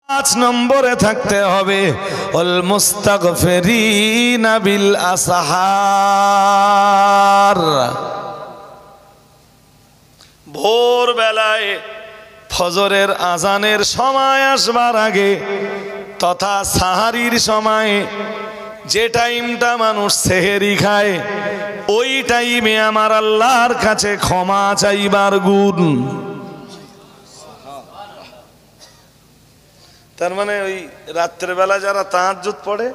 5 নম্বরে থাকতে হবে ওয়াল মুস্তাগফিরিনা বিল আসহার। ভোর বেলায় ফজরের আজানের সময় আসবার আগে তথা সাহারির সময় যে টাইমটা মানুষ সেহেরি খায়, ওই টাইমে আমার আল্লাহর কাছে ক্ষমা চাইবার গুণ। তার মানে ওই রাত্রেবেলা যারা তাহাজ্জুদ পড়ে,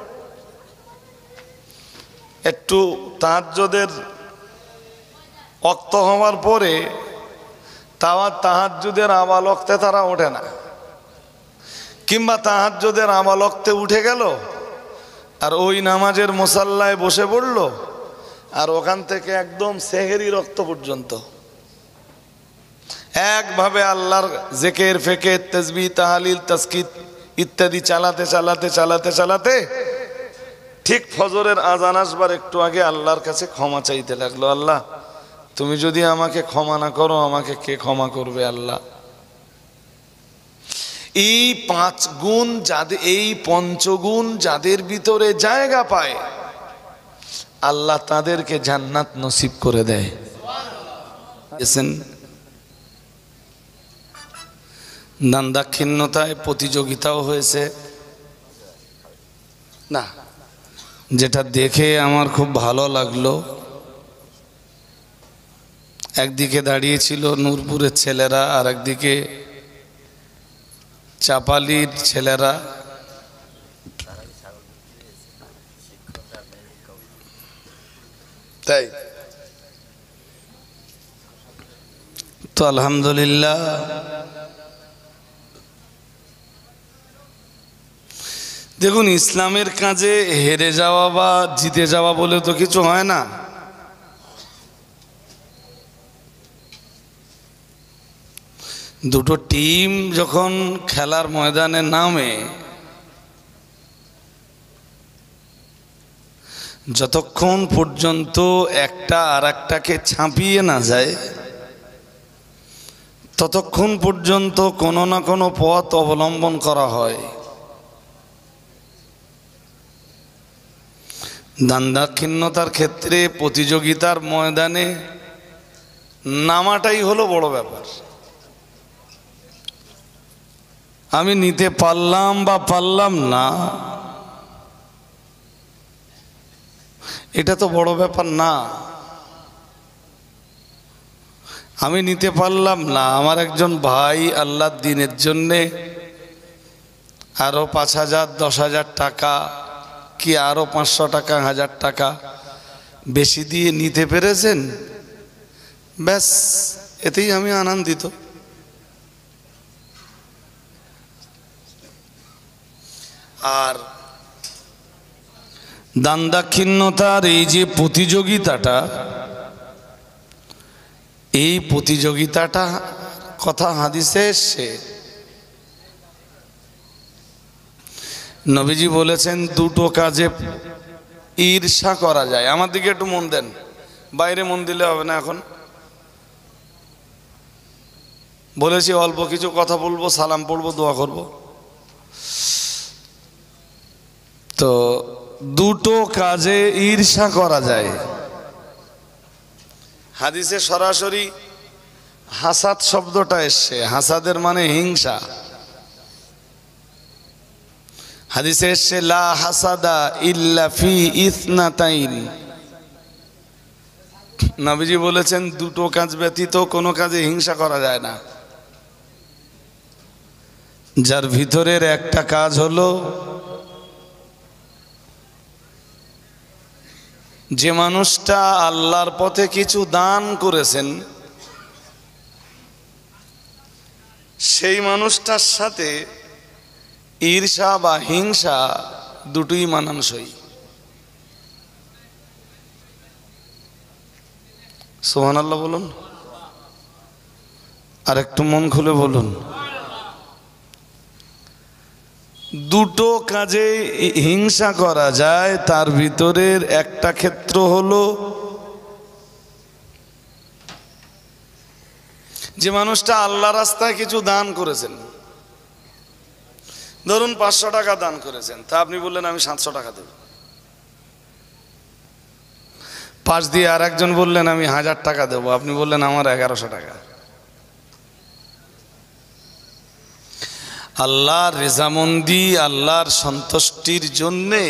একটু তাহাজ্জুদের ওয়াক্ত হওয়ার পরে তাহাজ্জুদের আওয়াল ওয়াক্তে তারা ওঠে না, কিংবা তাহাজ্জুদের আওয়াল ওয়াক্তে উঠে গেল আর ওই নামাজের মুসাল্লায় বসে পড়ল, আর ওখান থেকে একদম সেহেরি রক্ত পর্যন্ত একভাবে আল্লাহর জিকির ফিকির তাসবিহ তাহলিল তাসকিত ইত্যাদি চালাতে চালাতে চালাতে চালাতে ঠিক ফজরের আজান আসবার একটু আগে আল্লাহর কাছে ক্ষমা চাইতে লাগলো, আল্লাহ তুমি যদি আমাকে ক্ষমা না করো আমাকে কে ক্ষমা করবে আল্লাহ। এই 5 গুণ যাদের, এই পঞ্চগুণ যাদের ভিতরে জায়গা পায় আল্লাহ তাদেরকে জান্নাত নসিব করে দেয়। দান দাক্ষিণ্যতায় প্রতিযোগিতাও হয়েছে না, যেটা দেখে আমার খুব ভালো লাগলো। একদিকে দাঁড়িয়েছিল নূরপুরের ছেলেরা আর একদিকে চাপালির ছেলেরা। তাই তো আলহামদুলিল্লাহ দেখুন, ইসলামের কাজে হেরে যাওয়া বা জিতে যাওয়া বলে তো কিছু হয় না। দুটো টিম যখন খেলার ময়দানে নামে, যতক্ষণ পর্যন্ত একটা আর একটাকে ছাপিয়ে না যায় ততক্ষণ পর্যন্ত কোনো না কোনো পথ অবলম্বন করা হয়। দান দাক্ষিণ্যতার ক্ষেত্রে প্রতিযোগিতার ময়দানে নামাটাই হলো বড় ব্যাপার। আমি নিতে পারলাম বা পারলাম না, এটা তো বড় ব্যাপার না। আমি নিতে পারলাম না, আমার একজন ভাই আল্লাহর দ্বীনের জন্যে আরো 5,000 10,000 টাকা কি আরো 500 টাকা 1000 টাকা বেশি দিয়ে নিতে পেরেছেন, ব্যাস এতেই আমি আনন্দিত। আর দান দাক্ষিণ্যতার এই যে প্রতিযোগিতাটা, এই প্রতিযোগিতাটা কথা হাদিসে এসছে। নবীজি বলেছেন দুটো কাজে ঈর্ষা করা যায়। আমার দিকে একটু মন দেন, বাইরে মন দিলে হবে না। এখন বলেছি অল্প কিছু কথা বলবো, সালাম পড়বো, দোয়া করব। তো দুটো কাজে ঈর্ষা করা যায়। হাদিসে সরাসরি হাসাদ শব্দটা এসছে। হাসাদের মানে হিংসা। হাদিসে এসছে লা হাসাদা ইল্লা ফি ইসনাতাইন। নবীজি বলেছেন দুটো কাজ ব্যতীত কোনো কাজে হিংসা করা যায় না। যার ভিতরের একটা কাজ হলো যে মানুষটা আল্লাহর পথে কিছু দান করেছেন, সেই মানুষটার সাথে ঈর্ষা বা হিংসা দুটোই মানানসই। সুবহানাল্লাহ বলুন, আর একটু মন খুলে বলুন। দুটো কাজে হিংসা করা যায়, তার ভিতরের একটা ক্ষেত্র হলো যে মানুষটা আল্লাহ রাস্তায় কিছু দান করেছেন, ধরুন 500 টাকা দান করেছেন, তা আপনি বললেন আমি 700 টাকা দেব। পাশ দিয়ে আর একজন বললেন আমি 1000 টাকা দেবো, আপনি বললেন আমার 1100 টাকা। আল্লাহর রেজামন্দি, আল্লাহর সন্তুষ্টির জন্যে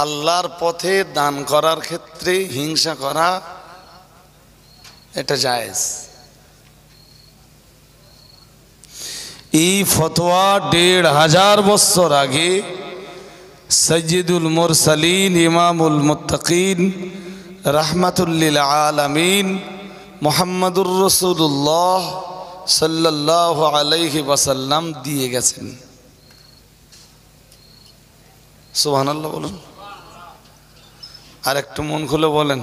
আল্লাহর পথে দান করার ক্ষেত্রে হিংসা করা এটা জায়েজ। এই ফতোয়া 1500 বছর আগে সৈয়দুল মুরসালিন ইমামুল মুত্তাকিন রাহমাতুল লিল আলামিন মুহাম্মাদুর রাসূলুল্লাহ সাল্লাল্লাহু আলাইহি ওয়াসাল্লাম দিয়ে গেছেন। সুবহানাল্লাহ বলুন, আর একটু মন খুলে বলেন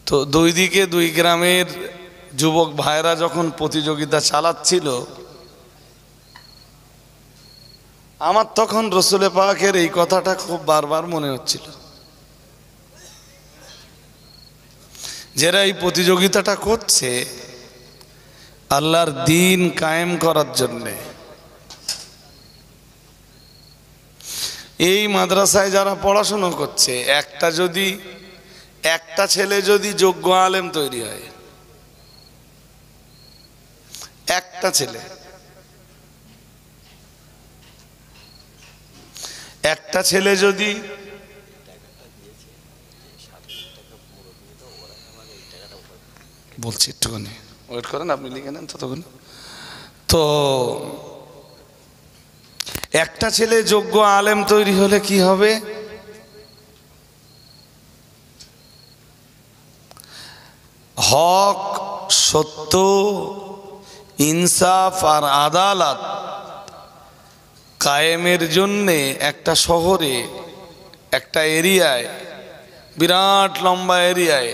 তো। দুই দিকে দুই গ্রামের যুবক ভাইরা যখন প্রতিযোগিতা চালাচ্ছিল, আমার তখন রসুলে পাকের এই কথাটা খুব বারবার মনে হচ্ছিল, যারা এই প্রতিযোগিতাটা করছে আল্লাহর দ্বীন কায়েম করার জন্যে, এই মাদ্রাসায় যারা পড়াশুনো করছে, একটা ছেলে যদি যোগ্য আলেম তৈরি হয়, একটা ছেলে যদি বলছি, একটুখানি ওয়েট করেন, আপনি লিখে নেন ততক্ষণ। তো একটা ছেলে যোগ্য আলেম তৈরি হলে কি হবে? হক, সত্য, ইনসাফ আর আদালত কায়েমের জন্যে একটা শহরে, একটা এরিয়ায়, বিরাট লম্বা এরিয়ায়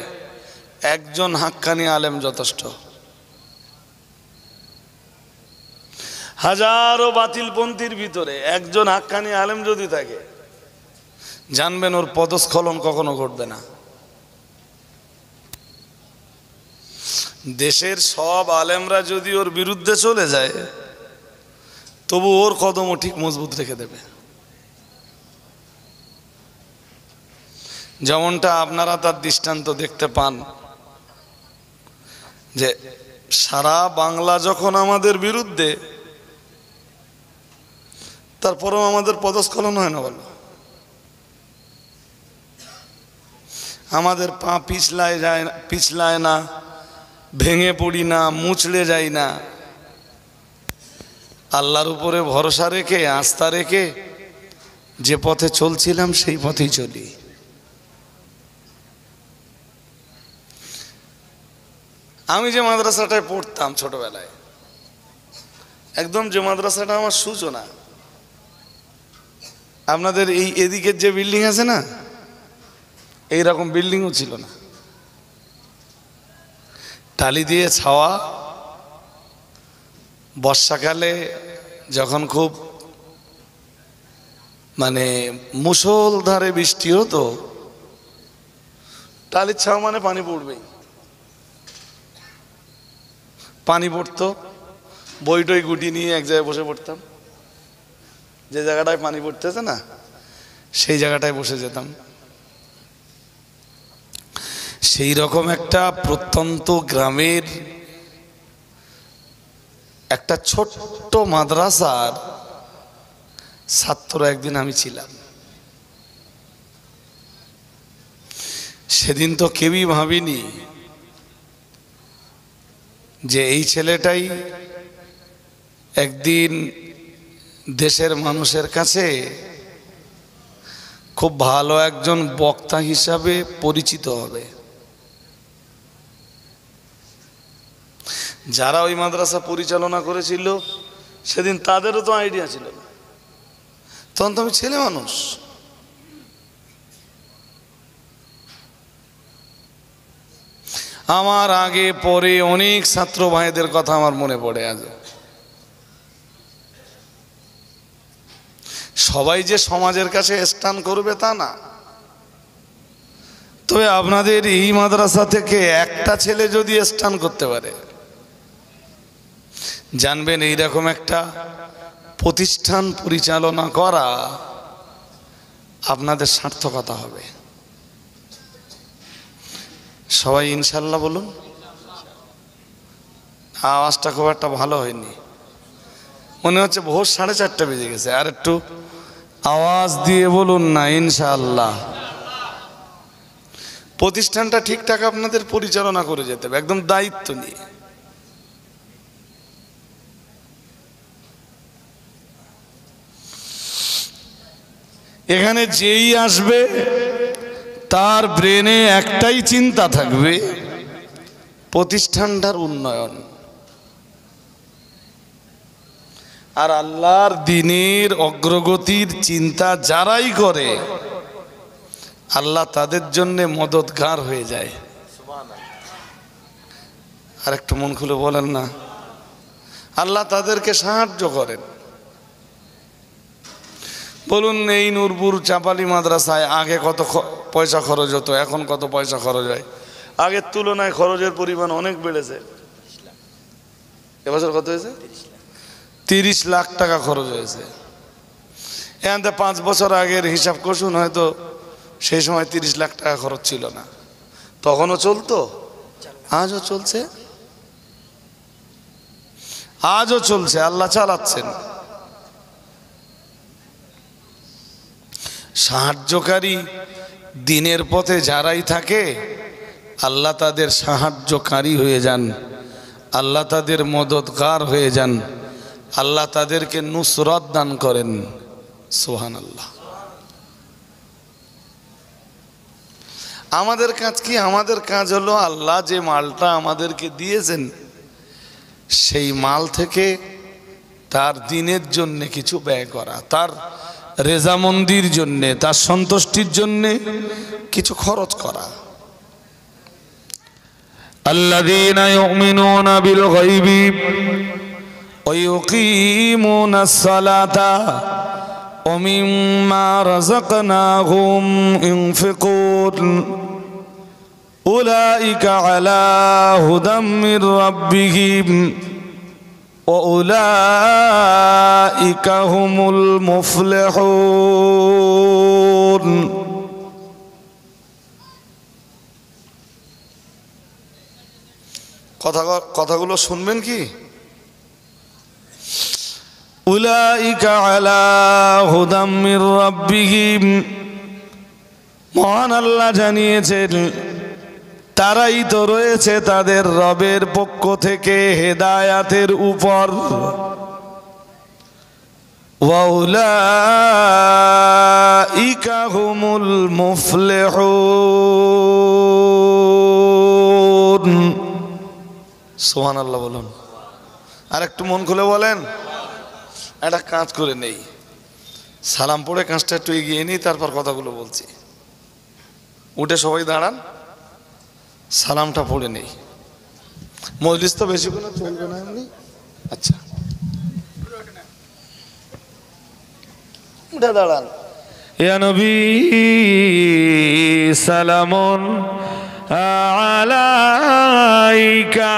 একজন হাক্কানি আলেম যথেষ্ট। হাজারো বাতিলপন্থীর ভিতরে একজন হাক্কানি আলেম যদি থাকে, জানবেন ওর পদস্খলন কখনো ঘটবে না। দেশের সব আলেমরা যদি ওর বিরুদ্ধে চলে যায়, তবু ওর কদমও ঠিক মজবুত রেখে দেবে। যেমনটা আপনারা তার দৃষ্টান্ত দেখতে পান যে সারা বাংলা যখন আমাদের বিরুদ্ধে, তারপরেও আমাদের পদস্খলন হয় না বলো? আমাদের পা পিছলায় না, ভেঙে পড়ি না, মুচড়ে যাই না। আল্লাহর উপরে ভরসা রেখে, আস্থা রেখে যে পথে চলছিলাম সেই পথেই চলি। আমি যে মাদ্রাসাটায় পড়তাম ছোটবেলায়, একদম যে মাদ্রাসাটা আমার সূচনা, আপনাদের এই এদিকের যে বিল্ডিং আছে না, এইরকম বিল্ডিংও ছিল না। টালি দিয়ে ছাওয়া, বর্ষাকালে যখন খুব মুষলধারে বৃষ্টি হতো, টালির ছাওয়া মানে পানি পড়বেই। পানি পড়তো, বই টই গুটি নিয়ে এক জায়গায় বসে পড়তাম। যে জায়গাটায় পানি পড়তেছে না, সেই জায়গাটায় বসে যেতাম। সেই রকম একটা প্রত্যন্ত গ্রামের একটা ছোট্ট মাদ্রাসার ছাত্র একদিন আমি ছিলাম। সেদিন তো কেউই ভাবিনি যে এই ছেলেটাই একদিন দেশের মানুষের কাছে খুব ভালো একজন বক্তা হিসাবে পরিচিত হবে। যারা ওই মাদ্রাসা পরিচালনা করেছিল সেদিন তাদেরও তো আইডিয়া ছিল না, তখন তো আমি ছেলে মানুষ। আমার আগে পরে অনেক ছাত্র ভাইদের কথা আমার মনে পড়ে। আজ সবাই যে সমাজের কাছে স্ট্যান্ড করবে তা না, তবে আপনাদের এই মাদ্রাসা থেকে একটা ছেলে যদি স্ট্যান্ড করতে পারে, জানবেন এইরকম একটা প্রতিষ্ঠান পরিচালনা করা আপনাদের সার্থকতা হবে। সবাই ইনশাল্লাহ বলুন। আওয়াজটা খুব একটা ভালো হয়নি, মনে হচ্ছে ভোর 4:30 বেজে গেছে। আর একটু আওয়াজ দিয়ে বলুন না ইনশাআল্লাহ। প্রতিষ্ঠানটা ঠিকঠাক আপনাদের পরিচালনা করে যেতে হবে, একদম দায়িত্ব নিয়ে। এখানে যেই আসবে তার ব্রেনে একটাই চিন্তা থাকবে, প্রতিষ্ঠানটার উন্নয়ন। আর আল্লাহর দ্বীনের অগ্রগতির চিন্তা যারাই করে আল্লাহ তাদের জন্য মদদগার হয়ে যায়। আর একটু মন খুলে বলেন না, আল্লাহ তাদেরকে সাহায্য করেন। বলুন, এই নূরপুর চাপালি মাদ্রাসায় আগে কত পয়সা খরচ হতো, এখন কত পয়সা খরচ হয়? আগের তুলনায় খরচের পরিমাণ অনেক বেড়েছে। এবছর কত হয়েছে? 30 লাখ টাকা খরচ হয়েছে। এখান থেকে 5 বছর আগের হিসাব কষুন, হয়তো সেই সময় 30 লাখ টাকা খরচ ছিল না। তখনও চলতো, আজও চলছে, আজও চলছে, আল্লাহ চালাচ্ছেন। সাহায্যকারী দ্বীনের পথে যারাই থাকে আল্লাহ তাদের সাহায্যকারী হয়ে যান, আল্লাহ তাদের মদদগার হয়ে যান, আল্লাহ তাদেরকে নুসরত দান করেন। সুবহানাল্লাহ। আমাদের কাজ কি? আমাদের কাজ হলো আল্লাহ যে মালটা আমাদেরকে দিয়েছেন সেই মাল থেকে তার দ্বীনের জন্য কিছু ব্যয় করা, তার রেজামন্দির জন্যে, তার সন্তুষ্টির জন্যে কিছু খরচ করা। আল্লাযীনা ইউমিনুনা বিল গায়বি ওয়া ইউকিমুনাস সালাতা ওয়া মিম্মা রাযাকনাহুম ইউনফিকুন উলাইকা আলা হুদাম মির রাব্বিহিম ওয়াউলাইকা হুমুল মুফলিহুন। কথাগুলো শুনবেন কি? উলাইকা আলা হুদাম মির রাব্বিহিম, মহান আল্লাহ জানিয়েছেন তারাই তো রয়েছে তাদের রবের পক্ষ থেকে হেদায়াতের উপর। ওয়াউলাইকা হুমুল মুফলিহুন। সুবহানাল্লাহ বলুন। আর একটু মন খুলে বলেন। একটা কাজ করে নেই, সালাম পড়ে কাজটা একটু এগিয়ে নিই, তারপর কথাগুলো বলছি। উঠে সবাই দাঁড়ান, সালামটা পড়ে নেই। মজলিস তো বেশি কোনো চলবে না এমনি। আচ্ছা, উঠে দাঁড়ান। ইয়া নবী সালামুন আলাইকা,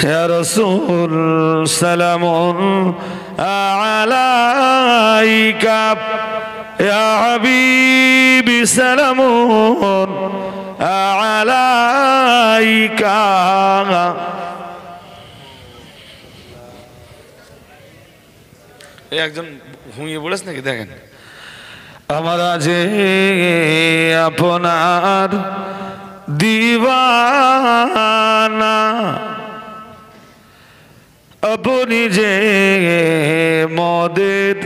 ইয়া রাসূল সালামুন আলাইকা, ইয়া হাবিবি সালামুন আলাইকা। একজন ঘুমিয়ে পড়েছে নাকি দেখেন। আমরা যে আপনার দিওয়ানা, আপনি যে মদের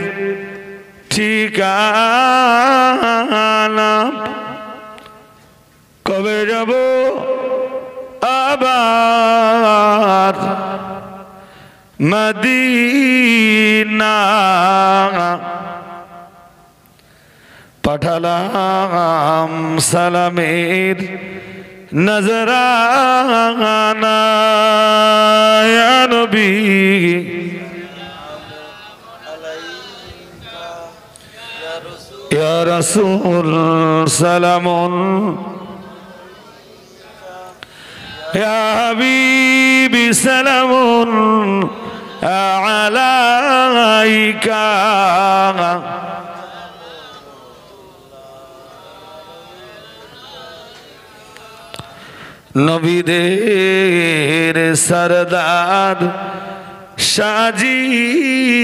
ঠিকানা, কবে যাব আবার মদিনা। পাঠালাম সালামের নজরানা, ইয়া নবী ইয়া রাসূল সালামুন ইয়া হাবিবি সালামুন আলাইকা নবীদের সরদার সাজিয়া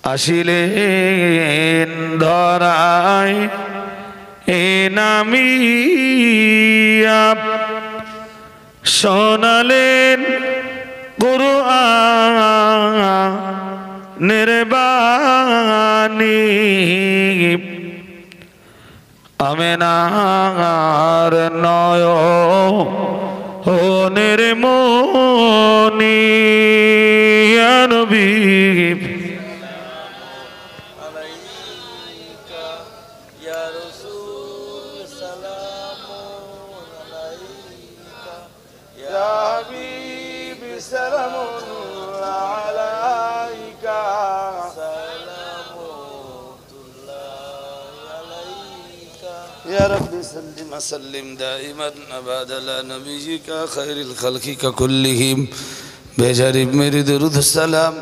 আসিলেন ধরায় এ নামিয়া শোনালেন কুরআনের বাণী আমেনার নয়নের মনি ইয়া নবী আলাইকা ইয়া রাসূল সালামুন আলাইকা ইয়া হাবিবি সালামুন আলাইকা يا رب سلم وسلم دائما أبدا على نبيك خير الخلق كلهم بجانب میری درود السلام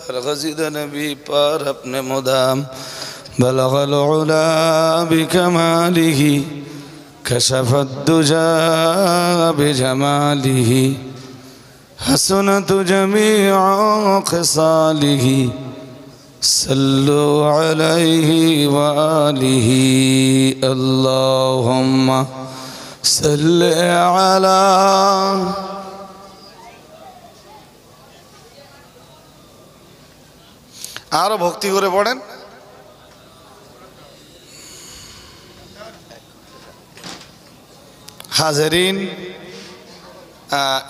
برغزید نبی پر اپنے مدام بلغ العلا بكماله كشف الدجى بجماله حسنت جميع خصاله صلوا عليه وآله اللهم صل على আরো ভক্তি করে পড়েন হাজারিন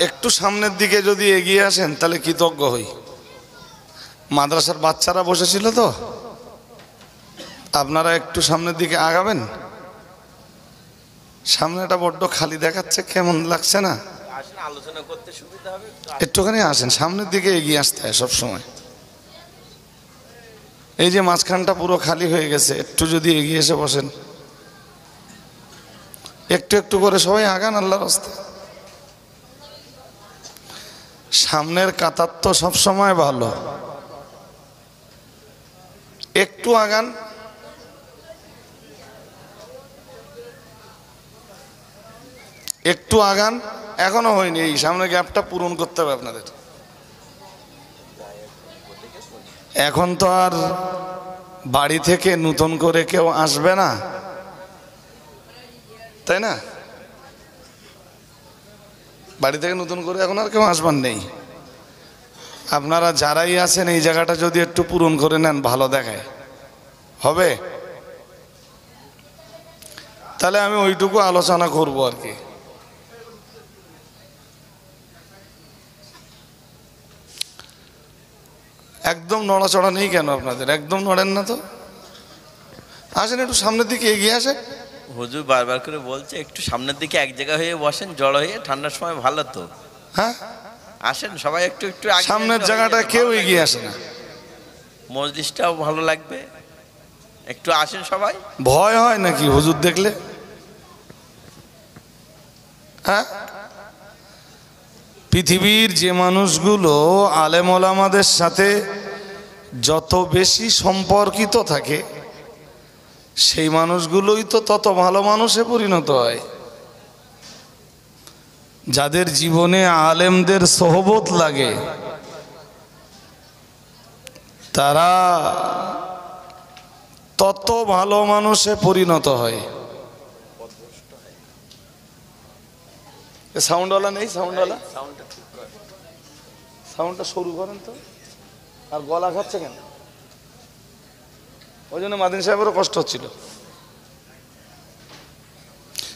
একটু সামনের দিকে যদি এগিয়ে আসেন তাহলে কৃতজ্ঞ হই মাদ্রাসার বাচ্চারা বসেছিল তো আপনারা একটু সামনের দিকে আগাবেন সামনেটা বড্ড খালি দেখাচ্ছে কেমন লাগছে না আলোচনা করতে সুবিধা হবে একটুখানি আসেন সামনের দিকে এগিয়ে আসতে হয় সব সময় এই যে মাঝখানটা পুরো খালি হয়ে গেছে একটু যদি এগিয়ে এসে বসেন একটু একটু করে সবাই আগান আল্লাহর রাস্তায় সামনের কাতার তো সব সময় ভালো একটু আগান একটু আগান এখনো হয়নি এই সামনে গ্যাপটা পূরণ করতে হবে আপনাদের এখন তো আর বাড়ি থেকে নতুন করে কেউ আসবে না তাই না বাড়ি থেকে নতুন করে এখন আর কেউ আসবার নেই আপনারা যারাই আছেন এই জায়গাটা যদি একটু পূরণ করে নেন ভালো দেখায় হবে তাহলে আমি ওইটুকু আলোচনা করব আর কি একদম নড়াচড়া নেই কেন আপনাদের একদম নড়েন না তো আসেন একটু সামনের দিকে এগিয়ে আসেন হুজুর বারবার করে বলছে একটু সামনের দিকে এক জায়গা হয়ে বসেন জড় হয়ে ঠান্ডার সময় ভালো তো হ্যাঁ আসেন সবাই একটু একটু সামনের জায়গাটা কেউ এগিয়ে আসে না মজলিসটাও ভালো লাগবে একটু আসেন সবাই ভয় হয় নাকি হুজুর দেখলে হ্যাঁ পৃথিবীর যে মানুষগুলো আলেম ওলামাদের সাথে যত বেশি সম্পর্কিত থাকে সেই মানুষগুলোই তো তত ভালো মানুষে পরিণত হয় যাদের জীবনে আলেমদের সোহবত লাগে তারা তত ভালো মানুষে পরিণত হয় সাউন্ডওয়ালা নেই সাউন্ডওয়ালা সাউন্ডটা শুরু করেন তো আর গলা খাচ্ছে কেন ওই জন্য মাদিন সাহেবেরও কষ্ট হচ্ছিল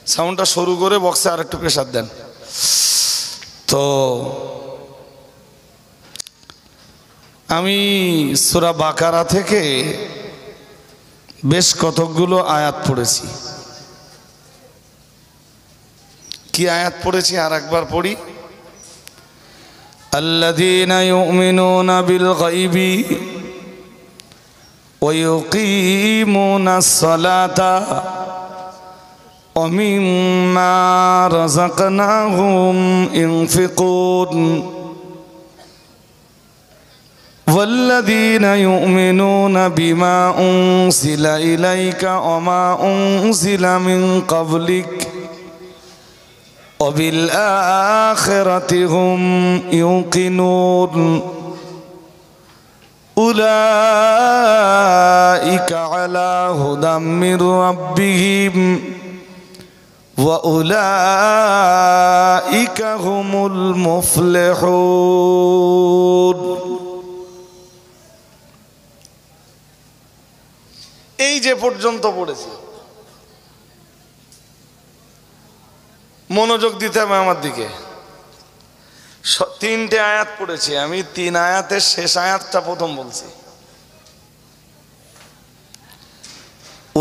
সাউন্ডটা শুরু করে বক্সে আর একটু প্রেসার দেন তো আমি সূরা বাকারা থেকে বেশ কতকগুলো আয়াত পড়েছি কি আয়াত পড়েছি আর একবার পড়ি আল্লাযীনা ইউমিনুনা বিল গায়বি ওয়া ইউকিমুনাস সালাতা ومما رزقناهم ينفقون والذين يؤمنون بما أنزل إليك وما أنزل من قبلك وبالآخرة هم يوقنون أولئك على هدى من ربهم وأولئك هم المفلحون এই যে পর্যন্ত পড়েছি, মনোযোগ দিতে হবে আমার দিকে। তিনটে আয়াত পড়েছি আমি, তিন আয়াতের শেষ আয়াতটা প্রথম বলছি।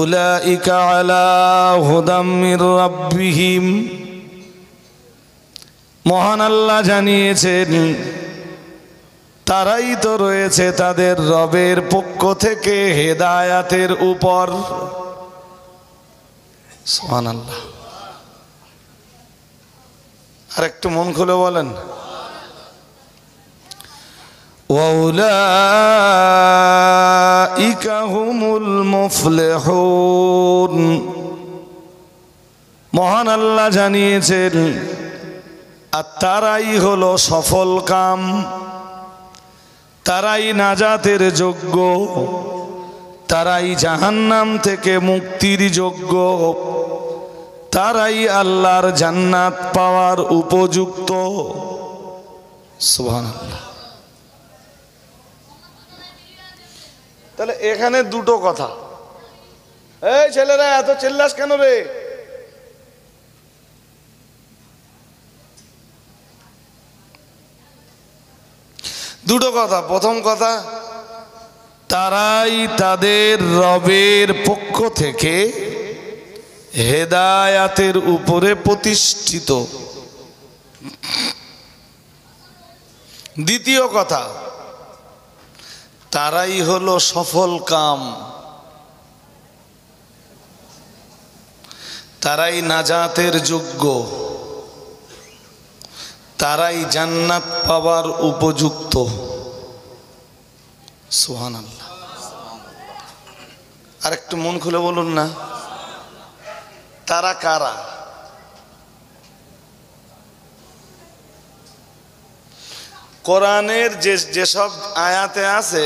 উলাইকা আলা হুদাম মির রাব্বিহিম, মহান আল্লাহ জানিয়েছেন তারাই তো রয়েছে তাদের রবের পক্ষ থেকে হেদায়াতের উপর। সুবহানাল্লাহ। আর একটু মন খুলে বলেন, ওয়াউলাইকা হুমুল মুফলিহুন, মহান আল্লাহ জানিয়েছেন আর তারাই হলো সফল কাম, তারাই নাজাতের যোগ্য, তারাই জাহান্নাম থেকে মুক্তির যোগ্য, তারাই আল্লাহর জান্নাত পাওয়ার উপযুক্ত। সুবহানাল্লাহ। তাহলে এখানে দুটো কথা। এই ছেলেরা এত চিল্লাস কেন রে? দুটো কথা। প্রথম কথা, তারাই তাদের রবের পক্ষ থেকে হেদায়াতের উপরে প্রতিষ্ঠিত। দ্বিতীয় কথা, তারাই হলো সফল কাম, তারাই নাজাতের যোগ্য, তারাই জান্নাত পাওয়ার উপযুক্ত। সুবহানাল্লাহ। আর একটু মন খুলে বলুন না, তারা কারা? কোরআনের যেসব আয়াতে আছে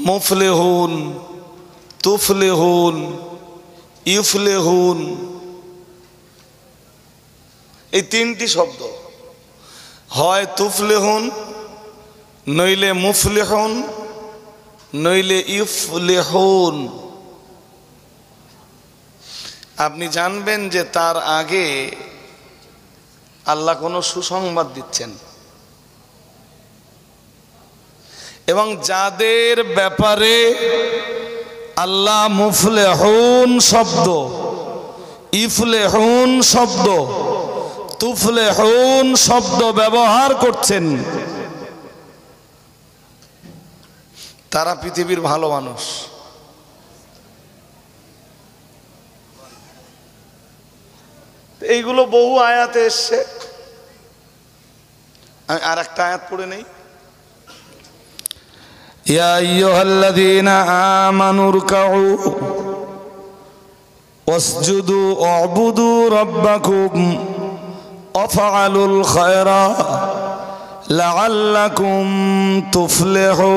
মুফলিহুন, তুফলিহুন, ইফলিহুন, এই তিনটি শব্দ, হয় তুফলিহুন, নইলে মুফলিহুন, নইলে ইফলিহুন। আপনি জানবেন যে তার আগে আল্লাহ কোনো সুসংবাদ দিচ্ছেন, এবং যাদের ব্যাপারে আল্লাহ মুফলিহুন শব্দ, ইফলিহুন শব্দ, তুফলিহুন শব্দ ব্যবহার করছেন, তারা পৃথিবীর ভালো মানুষ। এইগুলো বহু আয়াতে এসছে। আমি আর একটা আয়াত পড়ে নেই। ইয়া আইয়ুহাল্লাযীনা আমানু রুকউ ওয়াসজুদু ওয়া'বুদু রাব্বাকুম ওয়াফআলুল খায়রা লাআল্লাকুম তুফলিহুন।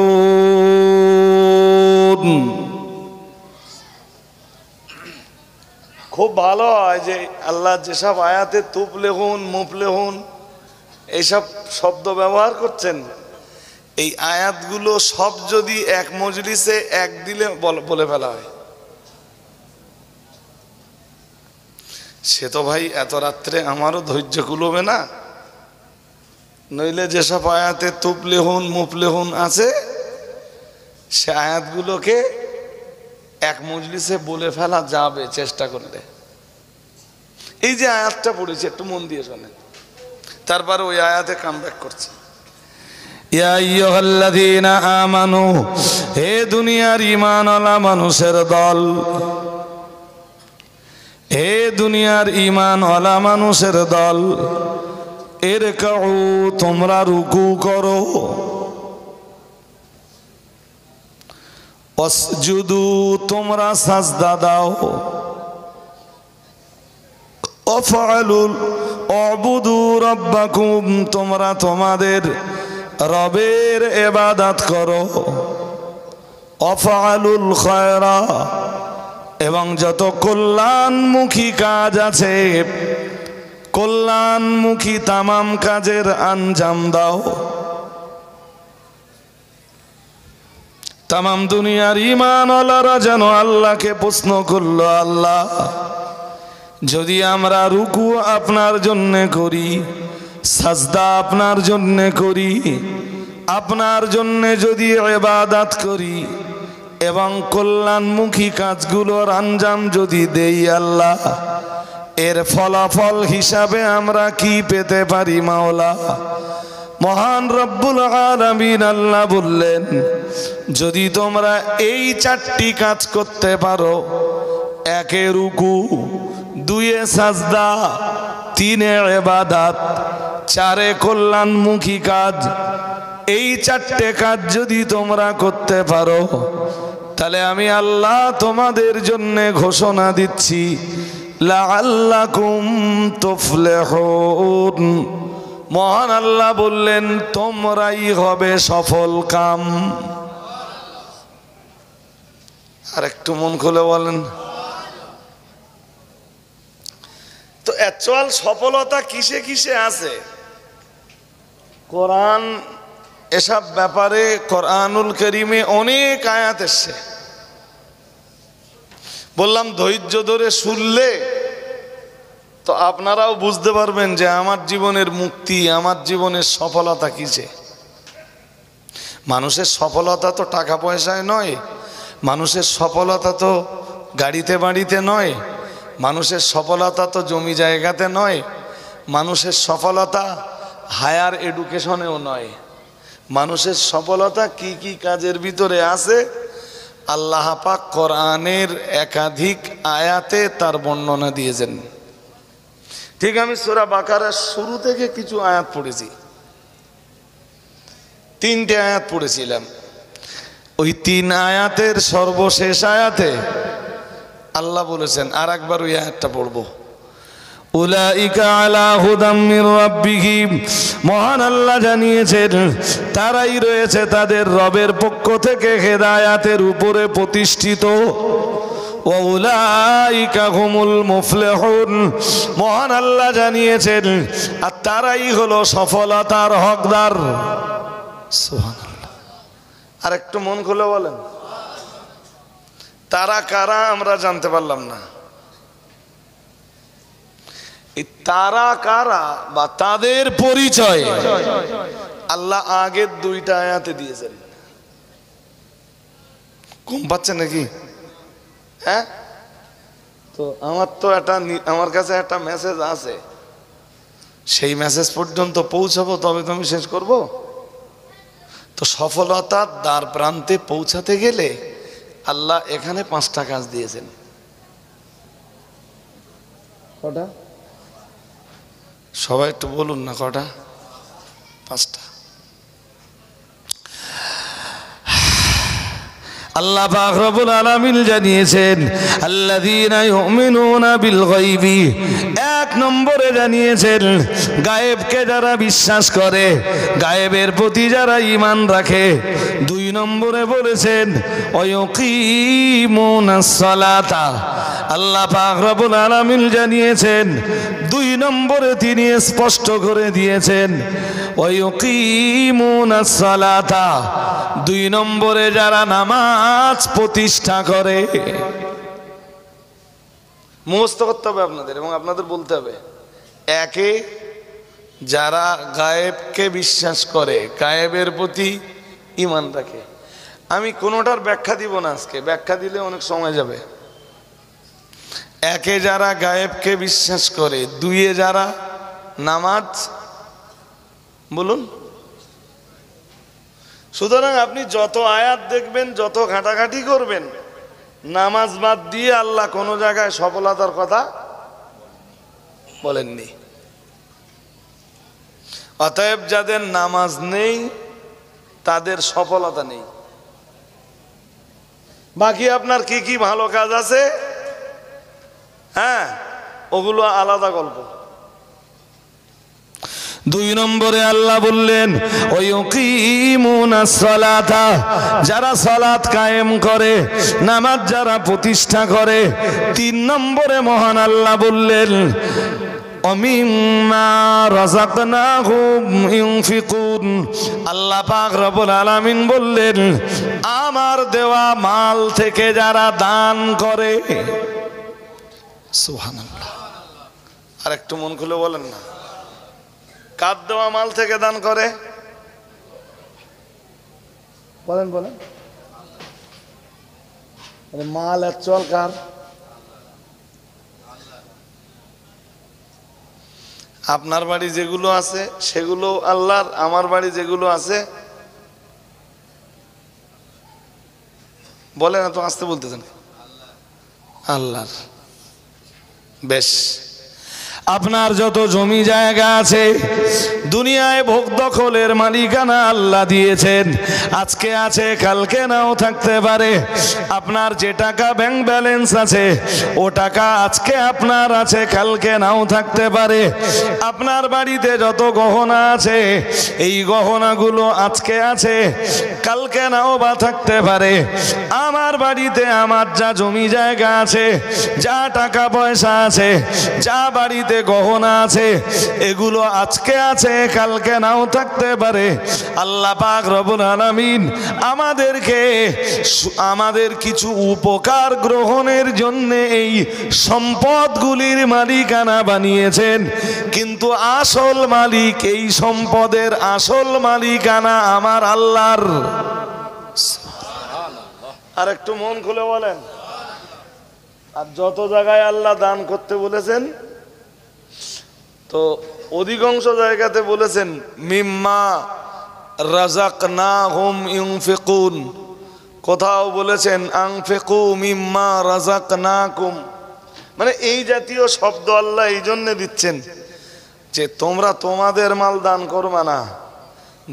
খুব ভালো হয় যে আল্লাহ যেসব আয়াতে তুফলিহুন, মুফলিহুন এইসব শব্দ ব্যবহার করছেন, এই আয়াতগুলো সব যদি এক মজলিসে এক দিলে বলে ফেলা হয়, সে তো ভাই এত রাত্রে আমারও ধৈর্য কুলোবে না। নইলে যেসব আয়াতে তুফলিহুন, মুফলিহুন আছে, সে আয়াতগুলোকে এক মজলিসে বলে ফেলা যাবে চেষ্টা করলে। এই যে আয়াতটা পড়েছি, একটু মন দিয়ে শোনেন, তারপরে ওই আয়াতে কামব্যাক করছে। ইয়া আইয়ুহাল্লাযীনা আমানু, হে দুনিয়ার ঈমানওয়ালা মানুষের দল, হে দুনিয়ার ঈমানওয়ালা মানুষের দল, ইরকাউ তোমরা রুকু করো, ওয়াসজুদু তোমরা সাজদা দাও, ওয়াফআলুল উবুদু রাব্বাকুম তোমরা তোমাদের রবের ইবাদত করো, ওয়াফআলুল খায়রা এবং যত কল্যাণমুখী কাজ আছে কল্যাণমুখী তামাম কাজের আঞ্জাম দাও। তামাম দুনিয়ার ঈমানওয়ালারা যেন আল্লাহকে প্রশ্ন করলো, আল্লাহ যদি আমরা রুকু আপনার জন্য করি, সাজদা আপনার জন্য করি, আপনার জন্য যদি ইবাদত করি এবং কল্যাণমুখী কাজগুলোর আঞ্জাম যদি দেই আল্লাহ, এর ফলাফল হিসাবে আমরা কি পেতে পারি মাওলা? মহান রব্বুল আলামিন আল্লাহ বললেন, যদি তোমরা এই চারটি কাজ করতে পারো, একে রুকু, দুয়ে সাজদা, তিনে ইবাদত, চারে কল্যাণমুখী কাজ, এই চারটে কাজ যদি তোমরা করতে পারো, তাহলে আমি আল্লাহ তোমাদের জন্য ঘোষণা দিচ্ছি, লাআল্লাকুম তুফলিহুন। মহান আল্লাহ বললেন, তোমরাই হবে সফল কাম। আর একটু মন খুলে বলেন তো, অ্যাকচুয়াল সফলতা কিসে কিসে আছে? কোরআন এসব ব্যাপারে কোরআনুল কারীমে অনেক আয়াত এসছে। বললাম ধৈর্য ধরে শুনলে তো আপনারাও বুঝতে পারবেন যে আমার জীবনের মুক্তি, আমার জীবনের সফলতা কিসে। মানুষের সফলতা তো টাকা পয়সায় নয়, মানুষের সফলতা তো গাড়িতে বাড়িতে নয়, মানুষের সফলতা তো জমি জায়গাতে নয়, মানুষের সফলতা হায়ার এডুকেশনেও নয়। মানুষের সফলতা কি কি কাজের ভিতরে আছে আল্লাহ পাক কোরআনের একাধিক আয়াতে তার বর্ণনা দিয়েছেন। ঠিক আমি সূরা বাকারার শুরু থেকে কিছু আয়াত পড়েছি, 3টে আয়াত পড়েছিলাম। ওই 3 আয়াতের সর্বশেষ আয়াতে আল্লাহ বলেছেন, আর একবার ওই আয়াতটা পড়বো, উলাইকা আলা হুদাম মির রাব্বিহিম। মহান আল্লাহ জানিয়েছেন, তারাই রয়েছে তাদের রবের পক্ষ থেকে হেদায়াতের উপরে প্রতিষ্ঠিত। ওয়া উলাইকা হুমুল মুফলিহুন। মহান আল্লাহ জানিয়েছেন, আর তারাই হলো সফলতার হকদার। সুবহানাল্লাহ। আর একটু মন খুলে বলেন, তারা কারা আমরা জানতে পারলাম না। তারা কারা বা তাদের পরিচয় আল্লাহ আগের 2টা আয়াতে দিয়েছেন। কম পাচ্ছে নাকি? হ্যাঁ, তো আমার কাছে একটা মেসেজ আছে, সেই মেসেজ পর্যন্ত পৌঁছাবো তবে তো আমি শেষ করব। তো সফলতার দ্বার প্রান্তে পৌঁছাতে গেলে আল্লাহ এখানে 5টা কাজ দিয়েছেন। কটা? সবাই একটু বলুন না কটা? 5টা। আল্লাহ পাক রব্বুল আলামিন জানিয়েছেন, আল্লাযীনা ইউমিনুনা বিল গায়বি। 1 নম্বরে জানিয়েছেন, গায়েবকে যারা বিশ্বাস করে, গায়েবের প্রতি যারা ঈমান রাখে। 2 নম্বরে বলেছেন, ওয়ায়ুকিমুনাস সালাতা। আল্লাহ পাক রব্বুল আলামিন জানিয়েছেন, 2 নম্বরে তিনি স্পষ্ট করে দিয়েছেন, ওয়ায়ুকিমুনাস সালাতা। 2 নম্বরে যারা নামাজ প্রতিষ্ঠা করে। মুখস্থ করতে হবে আপনাদের এবং আপনাদের বলতে হবে। একে যারা গায়েবকে বিশ্বাস করে, গায়েবের প্রতি ঈমান রাখে। আমি কোনোটার ব্যাখ্যা দিব না আজকে, ব্যাখ্যা দিলে অনেক সময় যাবে। একে যারা গায়েবকে বিশ্বাস করে, 2 যারা নামাজ, বলুন। সুতরাং আপনি যত আয়াত দেখবেন, যত ঘাটাঘাটি করবেন, নামাজ বাদ দিয়ে আল্লাহ কোনো জায়গায় সফলতার কথা বলেননি। অতএব যাদের নামাজ নেই তাদের সফলতা নেই। বাকি আপনার কি কি ভালো কাজ আছে, হ্যাঁ, ওগুলো আলাদা গল্প। 2 নম্বরে আল্লাহ বললেন ওয়াকিমুনাস সালাতা, যারা সালাত কায়েম করে, নামাজ যারা প্রতিষ্ঠা করে। 3 নম্বরে মহান আল্লাহ বললেন অমিম্মা রাযাকনাহুম ইউনফিকুন, আল্লাহ পাক রব্বুল আলামিন বললেন আমার দেওয়া মাল থেকে যারা দান করে। সুবহানাল্লাহ। আর একটু মন খুলে বলেন না, কার দেওয়া মাল থেকে দান করে? বলেন বলেন। মাল অ্যাকচুয়াল কার? আপনার বাড়ি যেগুলো আছে সেগুলো আল্লাহর, আমার বাড়ি যেগুলো আছে, বলেন এত আসতে বলতেছেন, আল্লাহর। বেশ, আপনার যত জমি জায়গা আছে দুনিয়ায় ভোগ দখলের মালিকানা আল্লাহ দিয়েছেন। আজকে আছে কালকে নাও থাকতে পারে। আপনার যে টাকা ব্যাংক ব্যালেন্স আছে ও টাকা আজকে আপনার আছে কালকে নাও থাকতে পারে। আপনার বাড়িতে যত গহনা আছে এই গহনাগুলো আজকে আছে কালকে নাও বা থাকতে পারে। আমার বাড়িতে আমার যা জমি জায়গা আছে, যা টাকা পয়সা আছে, যা বাড়িতে গহনা আছে, এগুলো আজকে আছে কালকে নাও থাকতে পারে। আল্লাহ পাক রব্বুল আলামিন আমাদেরকে আমাদের কিছু উপকার গ্রহণের জন্য এই সম্পদগুলির মালিকানা বানিয়েছেন, কিন্তু আসল মালিক, এই সম্পদের আসল মালিকানা আমার আল্লাহর। আর একটু মন খুলে বলেন। আর যত জায়গায় আল্লাহ দান করতে বলেছেন তো অধিকাংশ জায়গাতে বলেছেন মিম্মা রাযাকনাহুম ইউনফিকুন, কোথাও বলেছেন আনফিকু মিম্মা রাযাকনাকুম। মানে এই জাতীয় শব্দ আল্লাহ এই জন্য দিচ্ছেন যে তোমরা তোমাদের মাল দান করবে না,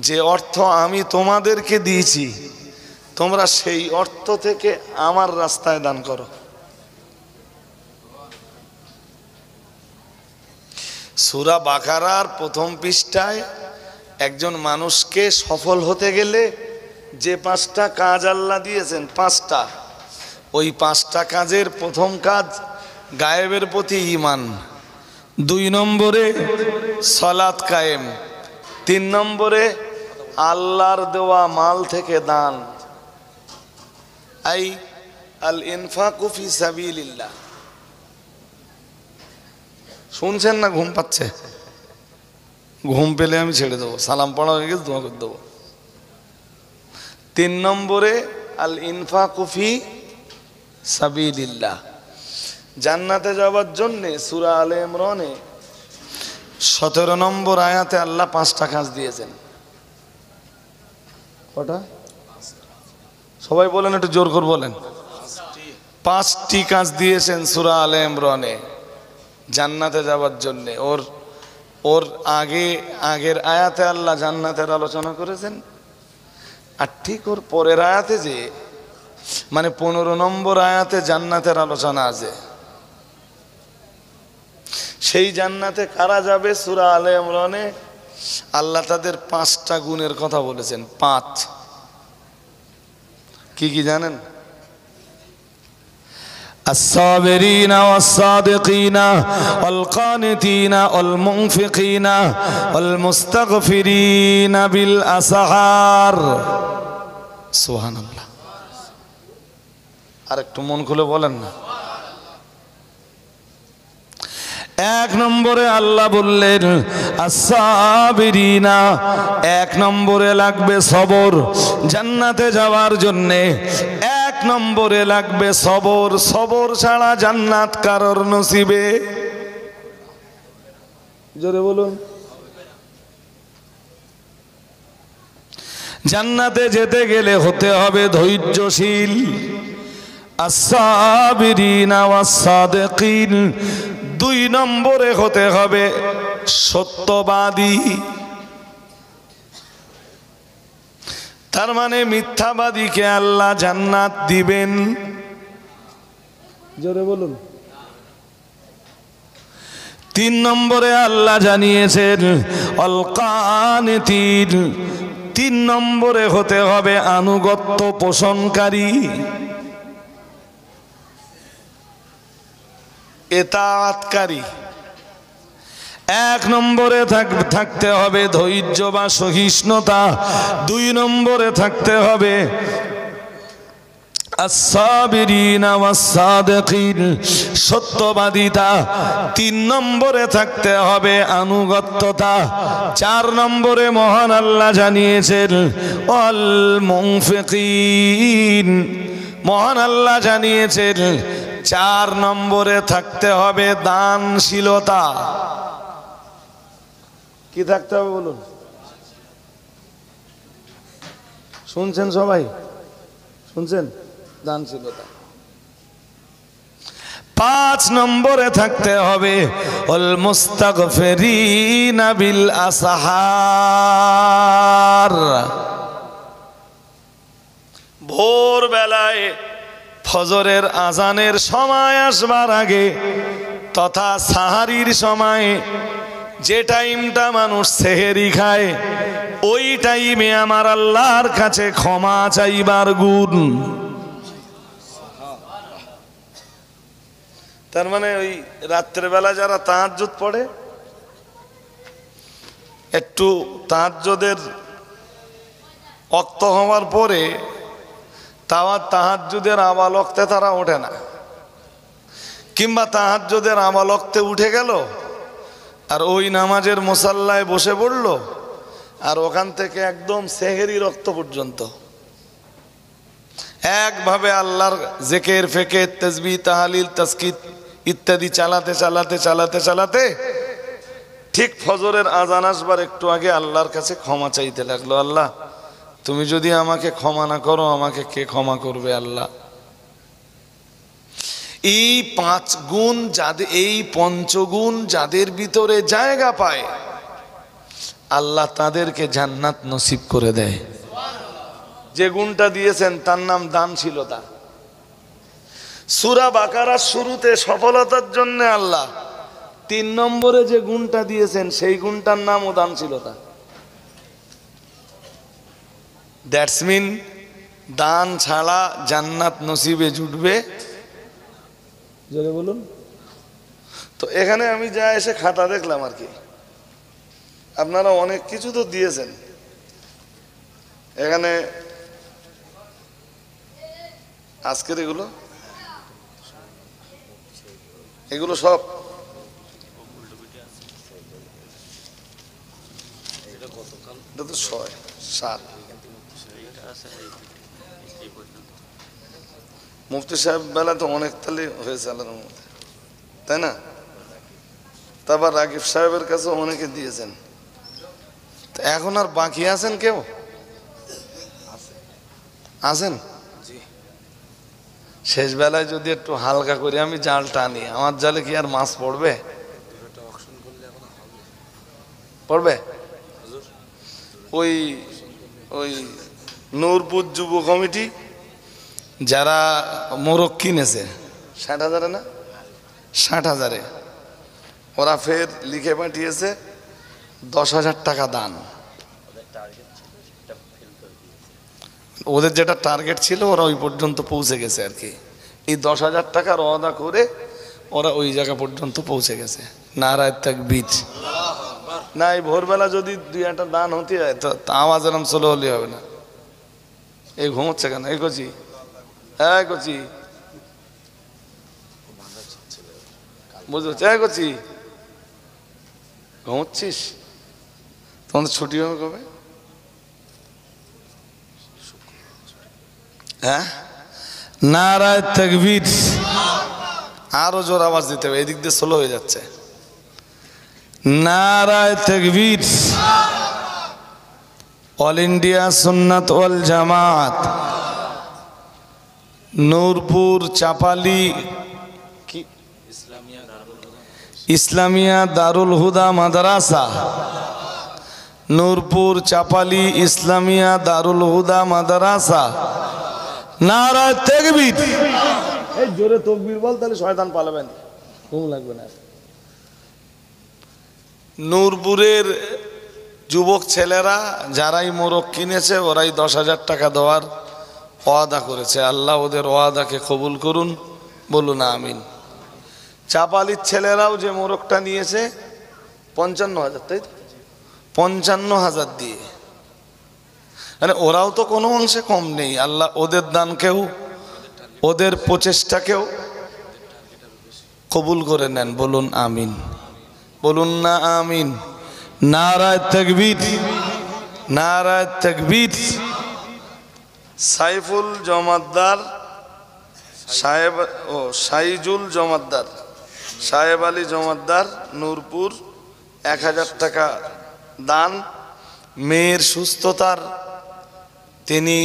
যে অর্থ আমি তোমাদেরকে দিয়েছি তোমরা সেই অর্থ থেকে আমার রাস্তায় দান করো। সূরা বাকারার 1ম পৃষ্ঠায় একজন মানুষকে সফল হতে গেলে যে 5টা কাজ আল্লাহ দিয়েছেন, 5টা, ওই 5টা কাজের প্রথম কাজ গায়েবের প্রতি ঈমান, 2 নম্বরে সালাত কায়েম, 3 নম্বরে আল্লাহর দেওয়া মাল থেকে দান, আই আল ইনফাকু ফি সাবিলিল্লাহ। শুনছেন না? ঘুম পাচ্ছে? ঘুম পেলে আমি ছেড়ে দেবো, সালাম পড়া হয়ে গেছে দোয়া করে দেবো। 3 নম্বরে আল ইনফাকু ফি সাবিলিল্লাহ, জান্নাতে যাওয়ার জন্য সূরা আলে ইমরানে 17 নম্বর আয়াতে আল্লাহ 5টা কাজ দিয়েছেন। কটা? সবাই বলেন, একটু জোর করে বলেন। 5টি কাজ দিয়েছেন সূরা আলে ইমরানে জান্নাতে যাওয়ার জন্য। ওর আগের আয়াতে আল্লাহ জান্নাতের আলোচনা করেছেন, আর ঠিক ওর পরের আয়াতে যে মানে 15 নম্বর আয়াতে জান্নাতের আলোচনা আছে। সেই জান্নাতে কারা যাবে সূরা আলে ইমরানে আল্লাহ তাদের 5টা গুণের কথা বলেছেন। 5 কি কি জানেন? الصابرين والصادقين والقانتين والمنفقين والمستغفرين بالأسحار। সুবহানাল্লাহ। আর একটু মন খুলে বলেন না। 1 নম্বরে আল্লাহ বললেন as-sabirina, 1 নম্বরে লাগবে সবর জান্নাতে যাওয়ার জন্যে। 1 নম্বরে লাগবে সবর। সবর ছাড়া জান্নাত কারোর নসিবে, জোরে বলুন। জান্নাতে যেতে গেলে হতে হবে ধৈর্যশীল। as-sabirina was-sadiqin, 2 নম্বরে হতে হবে সত্যবাদী। তার মানে মিথ্যাবাদীকে আল্লাহ জান্নাত দিবেন। জোরে বলুন। 3 নম্বরে আল্লাহ জানিয়েছেন আল কানিতিন। 3 নম্বরে হতে হবে আনুগত্য পোষণকারী, এতাআতকারী। 1 নম্বরে থাকতে হবে ধৈর্য বা সহিষ্ণুতা। 2 নম্বরে থাকতে হবে as-sabirin was-sadiqin, সত্যবাদিতা। 3 নম্বরে থাকতে হবে আনুগত্যতা। 4 নম্বরে মহান আল্লাহ জানিয়েছেন ওয়াল মুনফিকিন। মহান আল্লাহ জানিয়েছেন 4 নম্বরে থাকতে হবে দানশীলতা। কি থাকতে হবে বলুন? শুনছেন সবাই? শুনছেন? দানশীলতা। 5 নম্বরে থাকতে হবে ওয়াল মুস্তাগফিরিনা বিল আসহার। ভোর বেলায় ফজরের আজানের সময় আসবার আগে তথা সাহারির সময় যে টাইমটা মানুষ সেহেরি খায়, ওই টাইমে আমার আল্লাহর কাছে ক্ষমা চাইবার গুণ। তার মানে ওই রাত্রেবেলা যারা তাহাজ্জুদ পড়ে, একটু তাহাজ্জুদের ওয়াক্ত হওয়ার পরে তাহাজ্জুদের আওয়াল ওয়াক্তে তারা ওঠে না, কিংবা তাহাজ্জুদের আওয়াল ওয়াক্তে উঠে গেল আর ওই নামাজের মুসাল্লায় বসে পড়লো, আর ওখান থেকে একদম সেহেরি রক্ত পর্যন্ত একভাবে আল্লাহর জিকির, ফিকির, তাসবিহ, তাহলিল, তাসকিত ইত্যাদি চালাতে চালাতে চালাতে চালাতে ঠিক ফজরের আজান আসবার একটু আগে আল্লাহর কাছে ক্ষমা চাইতে লাগলো। আল্লাহ, তুমি যদি আমাকে ক্ষমা না করো, আমাকে কে ক্ষমা করবে? আল্লাহ, এই 5 গুণ যাদের, এই পঞ্চগুণ যাদের ভিতরে জায়গা পায়, আল্লাহ তাদেরকে জান্নাত নসিব করে দেয়। যে গুণটা দিয়েছেন তার নাম দানশীলতা। সূরা বাকারার শুরুতে সফলতার জন্য আল্লাহ 3 নম্বরে যে গুণটা দিয়েছেন সেই গুণটার নামও দানশীলতা। দ্যাটস মিন দান ছাড়া জান্নাত নসিবে জুটবে? জোরে বলুন। তো এখানে আমি যা এসে খাতা দেখলাম আর কি, আপনারা অনেক কিছু তো দিয়েছেন। এখানে আজকের এগুলো সব এটা তো 6, 7 মুফতি সাহেব বেলা তো অনেক তালে হয়েছে আল্লাহর মধ্যে, তাই না? তারপর রাকিব সাহেবের কাছে অনেকে দিয়েছেন। এখন আর বাকি আছেন কেউ? আছেন? শেষ বেলায় যদি একটু হালকা করে আমি জাল টানি, আমার জালে কি আর মাছ পড়বে? পড়বে? ওই ওই নূরপুর যুব কমিটি যারা মোরগ কিনেছে 60,000 না 60,000, ওরা ফের লিখে পাঠিয়েছে 10,000 টাকা দান। ওদের যেটা টার্গেট ছিল ওরা ওই পর্যন্ত পৌঁছে গেছে আর কি। এই 10,000 টাকা রওনা করে ওরা ওই জায়গা পর্যন্ত পৌঁছে গেছে। নারায়ে তাকবীর। না, এই ভোরবেলা যদি 2-1টা দান হতে হয় তো আওয়াজ এরম চলে হলে হবে না। এই ঘুমোচ্ছে কেন? এই কচি, হ্যাঁ কচি, বুঝতে পারছি? হ্যাঁ কচি, ঘুমোচ্ছিস? তোমাদের ছুটি হবে কবে? হ্যাঁ, নারায়ে তাকবীর। আরো জোর আওয়াজ দিতে হবে, এদিক দিয়ে স্লো হয়ে যাচ্ছে। নারায়ে তাকবীর। অল ইন্ডিয়া সুন্নাত ওয়াল জামাত নূরপুর চাপালি ইসলামিয়া দারুল হুদা মাদ্রাসা, নূরপুর চাপালি ইসলামিয়া দারুল হুদা মাদ্রাসা। নারায়ে তাকবীর। এই জোরে তাকবীর বল, তাহলে শয়তান পালাবেন, ঘুম লাগবে না। নূরপুরের যুবক ছেলেরা যারাই মোরগ কিনেছে ওরাই 10,000 টাকা দেওয়ার ওয়াদা করেছে। আল্লাহ ওদের ওয়াদাকে কবুল করুন, বলুন আমিন। চাপালির ছেলেরাও যে মোরগটা নিয়েছে 55,000, তাই তো? 55,000 দিয়ে, মানে ওরাও তো কোনো অংশে কম নেই। আল্লাহ ওদের দানকেও ওদের প্রচেষ্টাকেও কবুল করে নেন, বলুন আমিন, বলুন না আমিন। নারায়ে তাকবীর, নারায়ে তাকবীর। সাইফুল জমাদ্দার সাহেব, ও সাইজুল জমাদ্দার, সাহেব আলী জমাদ্দার, নূরপুর 1000 টাকা দান। মেয়ের সুস্থতার তিনি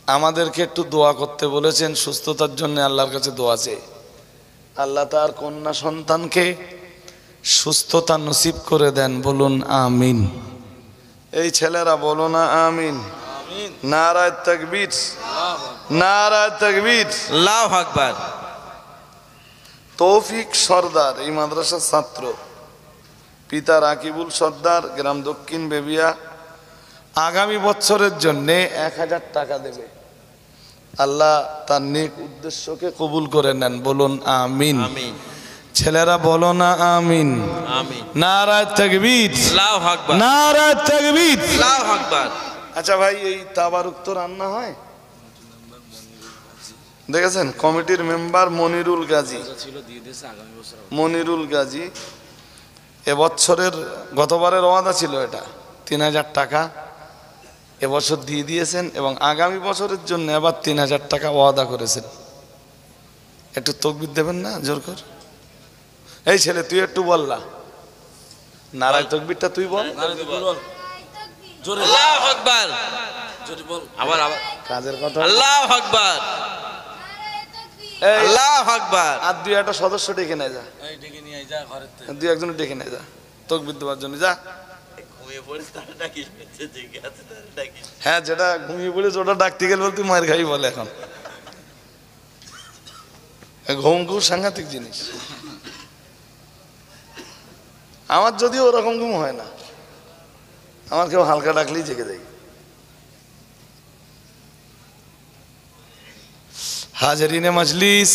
আমাদেরকে একটু দোয়া করতে বলেছেন, সুস্থতার জন্য আল্লাহর কাছে দোয়া চেয়ে। আল্লাহ তার কন্যা সন্তানকে সুস্থতা নসিব করে দেন, বলুন আমিন। এই ছেলেরা বলো না আমিন। নারায়ে তাকবীর, নারায়ে তাকবীর, আল্লাহু আকবার। তৌফিক সর্দার এই মাদ্রাসার ছাত্র, পিতা রাকিবুল সর্দার, গ্রাম দক্ষিণ বেবিয়া, আগামী বছরের জন্য 1000 টাকা দেবে। আল্লাহ তার নেক উদ্দেশ্যকে কবুল করে নেন, বলুন আমিন। ছেলেরা বলো না আমিন। নারায়ে তাকবীর, আল্লাহু আকবার, নারায়ে তাকবীর, আল্লাহু আকবার। আচ্ছা ভাই, এই তাবারুক তো রান্না হয় দেখেছেন? কমিটির মেম্বার মনিরুল গাজী, মনিরুল গাজী এবছরের, গতবারের ওয়াদা ছিল এটা 3000 টাকা, এবছর দিয়ে দিয়েছেন এবং আগামী বছরের জন্য আবার 3000 টাকা ওয়াদা করেছেন। একটু তাকবীর দেবেন না জোর করে? এই ছেলে তুই একটু বললা, নারায়ে তাকবীরটা তুই বল। আল্লাহু আকবার, জোরে বল। আবার আবার কাজের কথা। আল্লাহু আকবার, আল্লাহু আকবার। আর দুই একটা সদস্য ডেকে নেয়, যা ডেকে নিয়ে যা ঘরে, দুই একজন ডেকে নেয়, যা তাকবীর দেওয়ার জন্য, যা। ঘুমিয়ে পড়ে তার ডাকিস, জেগে আছে তার ডাকিস। হ্যাঁ, যেটা ঘুমিয়ে পড়েছে ওটা ডাকতে গেলে বলতে মায়ের খাই বলে। এখন ঘুম খুব সাংঘাতিক জিনিস। আমার যদিও ওরকম ঘুম হয় না, আমার কেউ হালকা ডাকলেই জেগে যাই। হাজারিনে মজলিস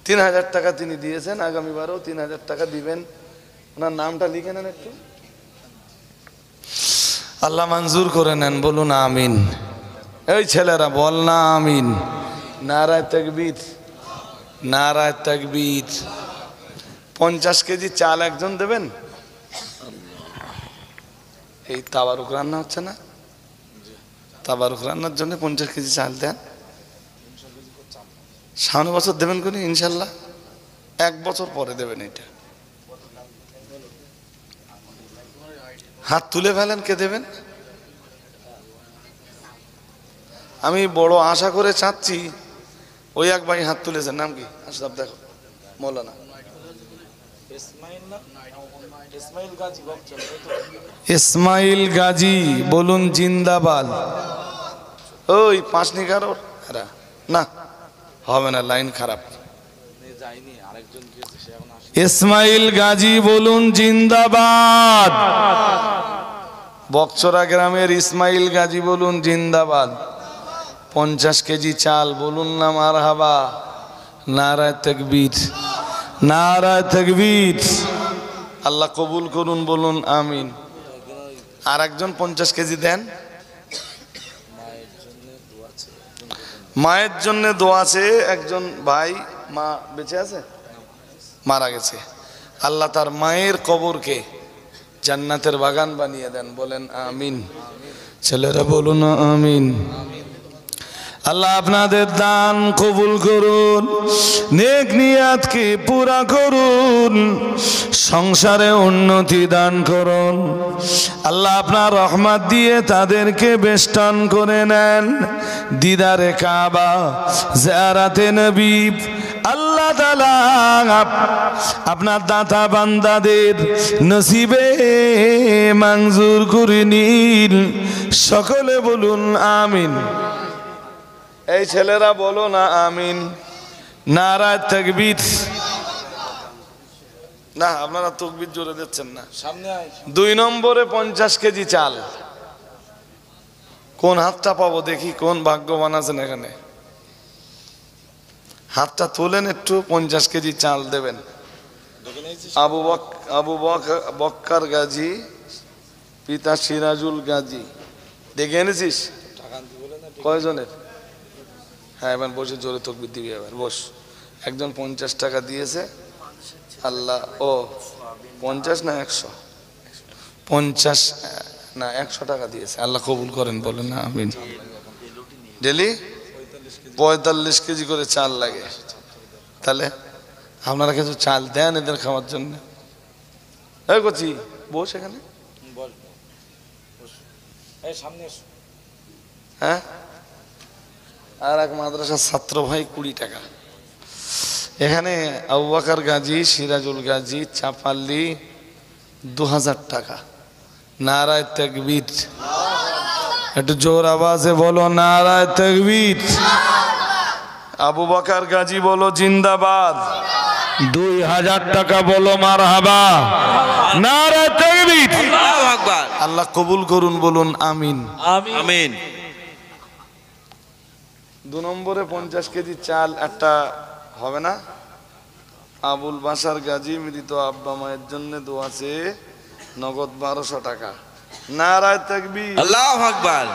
3000 টাকা তিনি দিয়েছেন, আগামীবারও 3000 টাকা দিবেন। ওনার নামটা লিখে নেন একটু, আল্লাহ মঞ্জুর করে নেন, বলুন আমিন। এই ছেলেরা বল না আমিন। নারায়ে তাকবীর, নারায়ে তাকবীর। 50 কেজি চাল একজন দেবেন। এই তাবারুক রান্না হচ্ছে না, তাবারুক রান্নার জন্য 50 কেজি চাল দেন। সামনে বছর দেবেন কোন ইনশাল্লাহ, 1 বছর পরে দেবেন। এটা হাত তুলে ফেলেন, কে দেবেন? আমি বড় আশা করে চাচ্ছি। ওই এক ভাই হাত তুলেছেন, নাম কি? আশরাফ, দেখো, মৌলানা ইসমাইল গাজী, বলুন জিন্দাবাদ। ওই পাঁচনিকার না হবে না, লাইন খারাপ। ইসমাইল গাজী বলুন জিন্দাবাদ। বকচরা গ্রামের ইসমাইল গাজী বলুন জিন্দাবাদ। 50 কেজি চাল বলুন না মারহাবা। নারায়ে তাকবীর, নারায়ে তাকবীর। আল্লাহ কবুল করুন, বলুন আমিন। আর একজন 50 কেজি দেন। মায়ের জন্য দোয়া আছে। একজন ভাই, মা বেঁচে আছে, মারা গেছে। আল্লাহ তার মায়ের কবরকে জান্নাতের বাগান বানিয়ে দেন, বলেন আমিন। ছেলেরা বলুন আমিন। আল্লাহ আপনাদের দান কবুল করুন, নেক নিয়াতকে পুরা করুন, সংসারে উন্নতি দান করুন। আল্লাহ আপনার রহমত দিয়ে তাদেরকে বেষ্টন করে নেন। দিদারে কাবা, জিয়ারাতে নবী, আল্লাহ তাআলা আপনার দাতা বান্দাদের নসিবে মঞ্জুর করে নিন। সকলে বলুন আমিন। এই ছেলেরা বলো না আমিন। নারায়ে তাকবীর। না আপনারা তাকবীর জোরে দিচ্ছেন না। সামনে 2 নম্বরে 50 কেজি চাল। কোন হাতটা পাবো দেখি, কোন ভাগ্যবান আছেন এখানে? হাতটা তোলেন একটু, 50 কেজি চাল দেবেন। আবু বক্কর গাজী, পিতা সিরাজুল গাজী। দেখে এনেছিস কয়জনের? হ্যাঁ এবার বসে জোরে তাকবীর দিবি। এবার বস। একজন 50 টাকা দিয়েছে। আল্লাহ, ও 50 না 100? 50 না 100 টাকা দিয়েছে। আল্লাহ কবুল করেন, বলেন না আমিন। ডেলি 45 কেজি করে চাল লাগে। তাহলে আপনারা কিছু চাল দেন এদের খাওয়ার জন্য। এই করছি বস এখানে। হ্যাঁ, আর এক মাদ্রাসার ছাত্র ভাই 20 টাকা। এখানে আবু বকর গাজী, সিরাজুল গাজী, চাপাল্লি 2000 টাকা। নারায়ে তাকবীর। একটু জোর আওয়াজে বলো নারায়ে তাকবীর। আবু বকর গাজী বলো জিন্দাবাদ। 2000 টাকা বলো মারহাবা। নারায়ে তাকবীর। আল্লাহু আকবার। আল্লাহ কবুল করুন, বলুন আমিন। আমিন। 2 নম্বরে 50 কেজি চাল একটা হবে না? আবুল বাশার গাজী মৃত আব্বা মায়ের জন্য দোয়া চেয়ে নগদ 1200 টাকা। নারায়ে তাকবীর। আল্লাহু আকবার।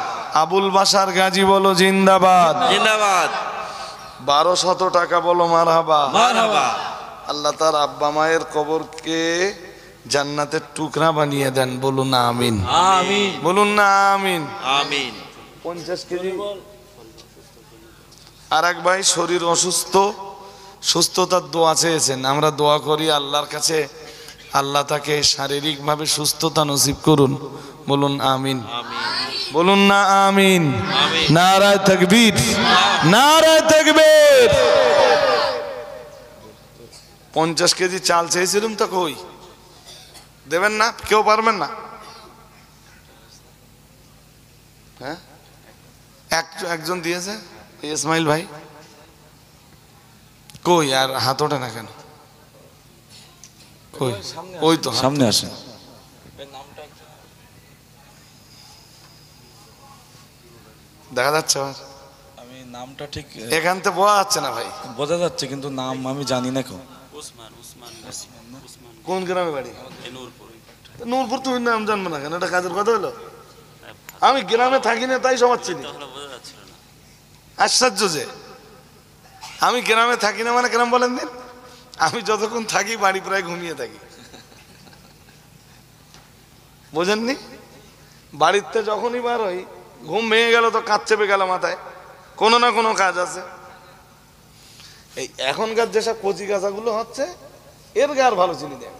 আবুল বাশার গাজী বলো জিন্দাবাদ। জিন্দাবাদ। 1200 টাকা বলো মারহাবা। মারহাবা। আল্লাহ তার আব্বা মায়ের কবরকে জান্নাতের টুকরা বানিয়ে দেন, বলুন আমিন। আমিন। বলুন না আমিন। আমিন। 50 কেজি। আর এক ভাই শরীর অসুস্থ, সুস্থতার দোয়া চেয়েছেন। আমরা দোয়া করি আল্লাহর কাছে, আল্লাহ তাকে শারীরিকভাবে সুস্থতা নসিব করুন, বলুন আমিন। বলুন না আমিন। নারায়ে তাকবীর। নারায়ে তাকবীর। 50 কেজি চাল চেয়েছিলাম তো, কই দেবেন না? কেউ পারবেন না? হ্যাঁ, একজন দিয়েছে, ইসমাইল ভাই। কই আর হাত ওঠে না কেন? কই? ওই তো সামনে আসেন। দেখা যাচ্ছে আমার? আমি নামটা ঠিক এখান থেকে বোঝা যাচ্ছে না ভাই। বোঝা যাচ্ছে কিন্তু নাম আমি জানি না। কোন গ্রামে বাড়ি? নূরপুর। তুমি নাম জানবো না কেন? এটা কাজের কথা হলো? আমি গ্রামে থাকি না তাই সবার চিনি। আশ্চর্য যে আমি গ্রামে থাকি না মানে গ্রাম বলেন দিন। আমি যতক্ষণ থাকি বাড়ি প্রায় ঘুমিয়ে থাকি, বোঝেননি? বাড়িতে যখনই বার হই ঘুম ভেঙে গেল তো কাজ চেপে গেল মাথায়, কোনো না কোনো কাজ আছে। এই এখনকার যেসব কচি কাঁচাগুলো হচ্ছে এর গার ভালো চিনি দেয়।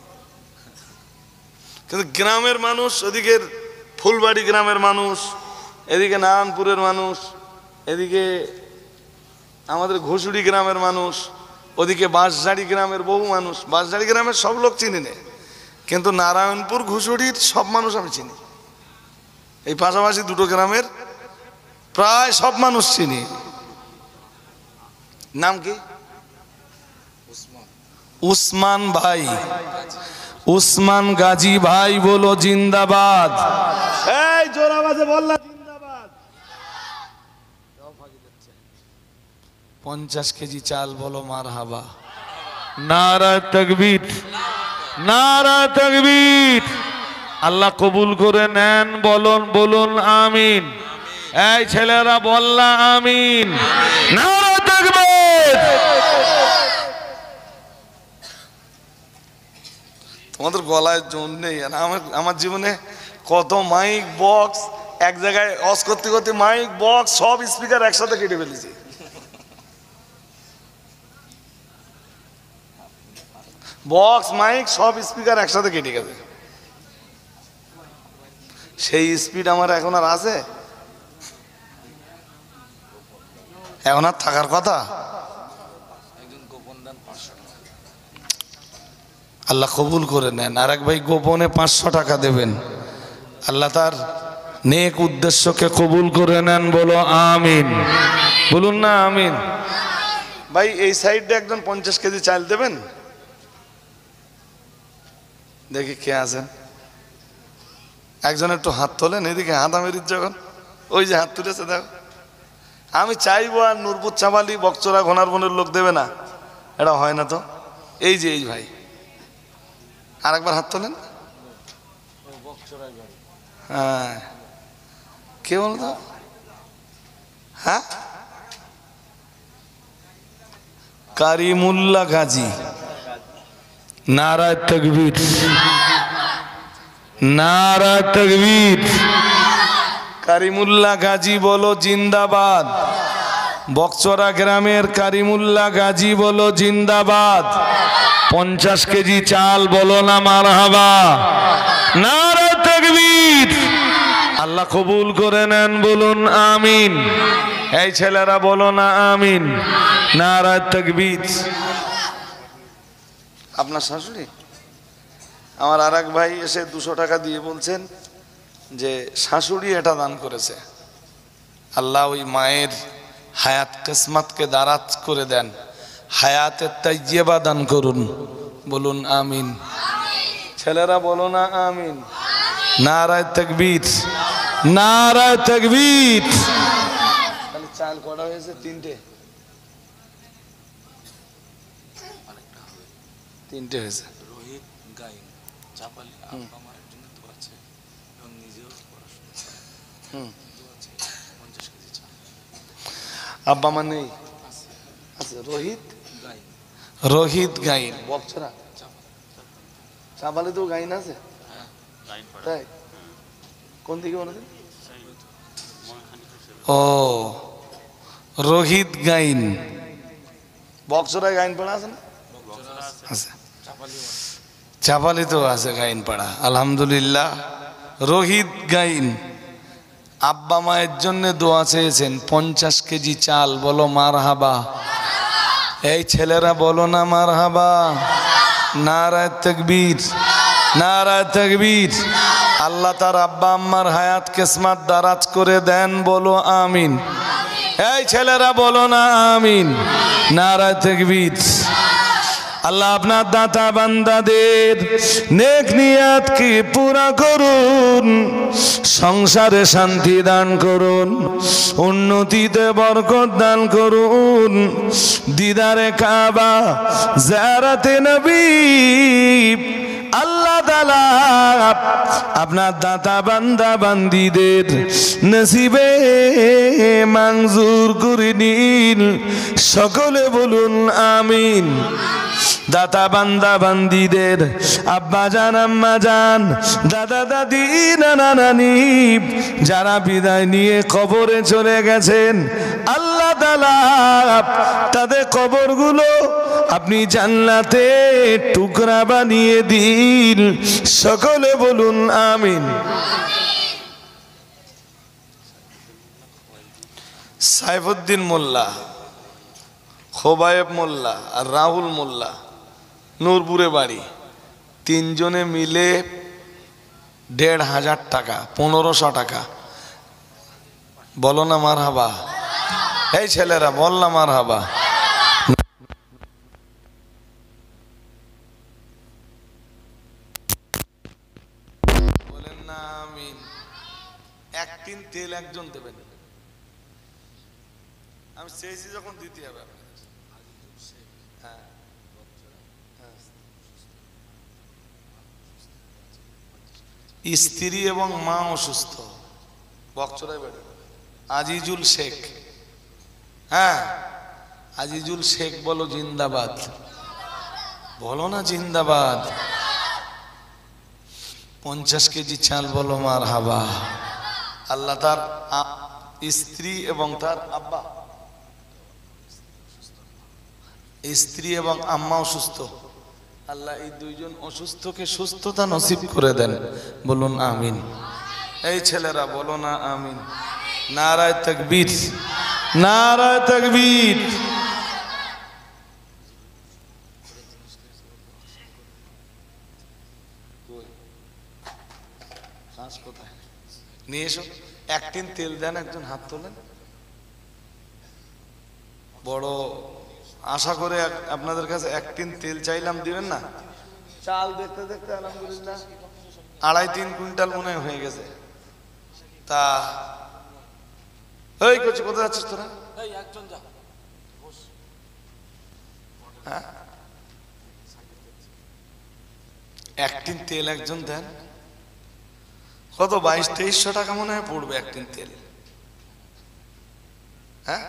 কিন্তু গ্রামের মানুষ, ওদিকে ফুলবাড়ি গ্রামের মানুষ, এদিকে নারায়ণপুরের মানুষ, এদিকে আমাদের ঘুষুড়ি গ্রামের মানুষ, ওদিকে বাঁশঝাড়ি গ্রামের বহু মানুষ। বাঁশঝাড়ি গ্রামের সব লোক চিনি না, কিন্তু নারায়ণপুর ঘুষুড়ির সব মানুষ আমি চিনি। এই পাশাপাশি দুটো গ্রামের প্রায় সব মানুষ চিনি। নাম কি? উসমান ভাই। উসমান গাজী ভাই বলো জিন্দাবাদ। এই জোর আওয়াজে বল না জিন্দাবাদ। 50 কেজি চাল বলো মারহাবা। নারায়ে তাকবীর। নারায়ে তাকবীর। আল্লাহ কবুল করে নেন, বলুন বলুন আমিন। এই ছেলেরা বললা আমিন। নারায়ে তাকবীর। তোমাদের গলায় জোর নেই। আর আমার জীবনে কত মাইক বক্স এক জায়গায় অস করতে করতে মাইক বক্স সব স্পিকার একসাথে কেটে ফেলেছি। বক্স মাইক সব স্পিকার একসাথে কেটে গেছে। সেই স্পিড আমার এখন আর আছে? এখন আর থাকার কথা? আল্লাহ কবুল করে নেন। আর এক ভাই গোপনে 500 টাকা দেবেন, আল্লাহ তার নেক উদ্দেশ্যকে কবুল করে নেন। বলো আমিন, বলুন না আমিন। ভাই এই সাইডে একজন 50 কেজি চাল দেবেন, দেখি কে আছেন। একজন একটু হাত তোলেন, এদিকে হাত আমেরির যখন ওই যে হাত তুলেছে দেখো। আমি চাইবো আর নূরপুর চাপালি বকচরা ঘোনার বনের লোক দেবে না, এটা হয় না তো। এই যে এই ভাই আর একবার হাত তোলেন। হ্যাঁ কে বলতো? হ্যাঁ কারিমুল্লাহ গাজী, নারায়ে তাকবীর, নারায়ে তাকবীর। কারিমুল্লাহ গাজী বলো জিন্দাবাদ। বকচরা গ্রামের কারিমুল্লাহ গাজী বলো জিন্দাবাদ। 50 কেজি চাল বলো না মারহাবা, নারায়ে তাকবীর। আল্লাহ কবুল করে নেন, বলুন আমিন। এই ছেলেরা বলো না আমিন, নারায়ে তাকবীর। আপনার শাশুড়ি? আমার আর এক ভাই এসে 200 টাকা দিয়ে বলছেন যে শাশুড়ি এটা দান করেছে, আল্লাহ ওই মায়ের হায়াত কিসমতকে দারাজ করে দেন, হায়াতে তাইয়্যিবা দান করুন, বলুন আমিন। ছেলেরা বলো না আমিন, নারায়ে তাকবীর, নারায়ে তাকবীর। তাহলে চাল কটা হয়েছে? 3টে হয়েছে। রোহিত গাইন চাপালি আব্বা মায়ের জন্য দোয়া আছে এবং নিজেও পড়াশোনা দোয়া আছে। 50 কেজি চাল। আব্বা মা নেই? আচ্ছা, রোহিত গাইন, রোহিত গাইন বকছরা চাপালে তো গাইন আছে তাই? কোন দিকে বলে? ও রোহিত গাইন বকছরায় গাইন পড়া আছে না? আচ্ছা, চাপালি তো আছে গাইন পাড়া, আলহামদুলিল্লাহ। রোহিত গাইন আব্বা মায়ের জন্য দোয়া চেয়েছেন, 50 কেজি চাল, বলো মারহাবা। এই ছেলেরা বলো না মারহাবা, নারায়ে তাকবীর, নারায়ে তাকবীর। আল্লাহ তার আব্বা আম্মার হায়াত কিসমত দারাজ করে দেন, বলো আমিন। এই ছেলেরা বলো না আমিন, নারায়ে তাকবীর। আল্লাহ আপনার দাতা বান্দাদের নেক নিয়াতকে পুরা করুন, সংসারে শান্তি দান করুন, উন্নতিতে বরকত দান করুন, দিদারে কাবা, জিয়ারতে নবী আল্লাহ তাআলা আপনার দাতা বান্দা বান্দীদের নসিবে মঞ্জুর করে নিন, সকলে বলুন আমিন। দাতা বান্দা বান্দীদের আব্বা জান আম্মা জান দাদা দাদি নানা নানি যারা বিদায় নিয়ে কবরে চলে গেছেন, আল্লাহ তাআলা তাদের কবরগুলো আপনি জান্নাতে টুকরা বানিয়ে দিন, সকলে বলুন আমিন। সাইফুদ্দিন মোল্লা, খোবায়েব মোল্লা আর রাহুল মোল্লা নূরপুরে বাড়ি, 3 জনে মিলে 1,500 টাকা, 1500 টাকা, বলো না মারহাবা। এই ছেলেরা বল না মারহাবা। বলেন না আমিন। 1 টিন তেল একজন দেবেন, আমি চেয়েছি যখন দিতে হবে। স্ত্রী এবং মা অসুস্থ, বকচরায় বেড়ে আজিজুল শেখ। হ্যাঁ আজিজুল শেখ বলো জিন্দাবাদ, বলো না জিন্দাবাদ। 50 কেজি চাল বলো মারহাবা। আল্লাহ তার স্ত্রী এবং তার আব্বা, স্ত্রী এবং আম্মা অসুস্থ, আল্লাহ এই 2 জন অসুস্থকে সুস্থতা নসিব করে দেন, বলুন আমিন। এই ছেলেরা বলো না আমিন। নারায়ে তাকবীর, নারায়ে তাকবীর। হাঁস কোথায় নিয়ে এসো। 1 টিন তেল দেন, একজন হাত তোলেন। বড় আশা করে আপনাদের কাছে 1 টিন তেল চাইলাম, দিবেন না? চাল দেখতে দেখতে আলহামদুলিল্লাহ 2.5-3 কুইন্টাল মনে হয় হয়ে গেছে। তা এই করছি, কোথায় যাচ্ছিস তোরা? এই একজন যা হ্যাঁ, 1 টিন তেল একজন দেন। কত 2200-2300 টাকা মনে হয় পড়বে 1 টিন তেল। হ্যাঁ,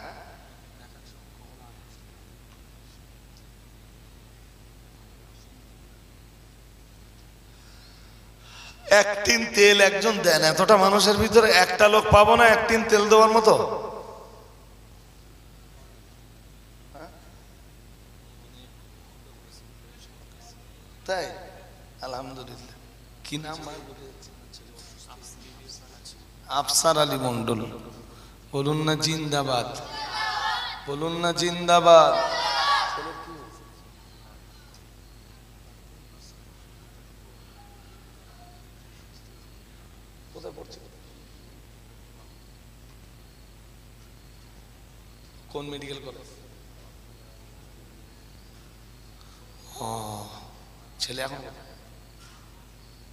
এক টিন তেল একজন দেন। এতটা মানুষের ভিতরে একটা লোক পাবো না 1 টিন তেল দেওয়ার মতো? তাই আলহামদুলিল্লাহ। কি নাম? আফসার আলী মন্ডল। বলুন না জিন্দাবাদ, বলুন না জিন্দাবাদ। কোথায় পড়ছে? কোন মেডিকেল কলেজ? ও, ছেলে এখন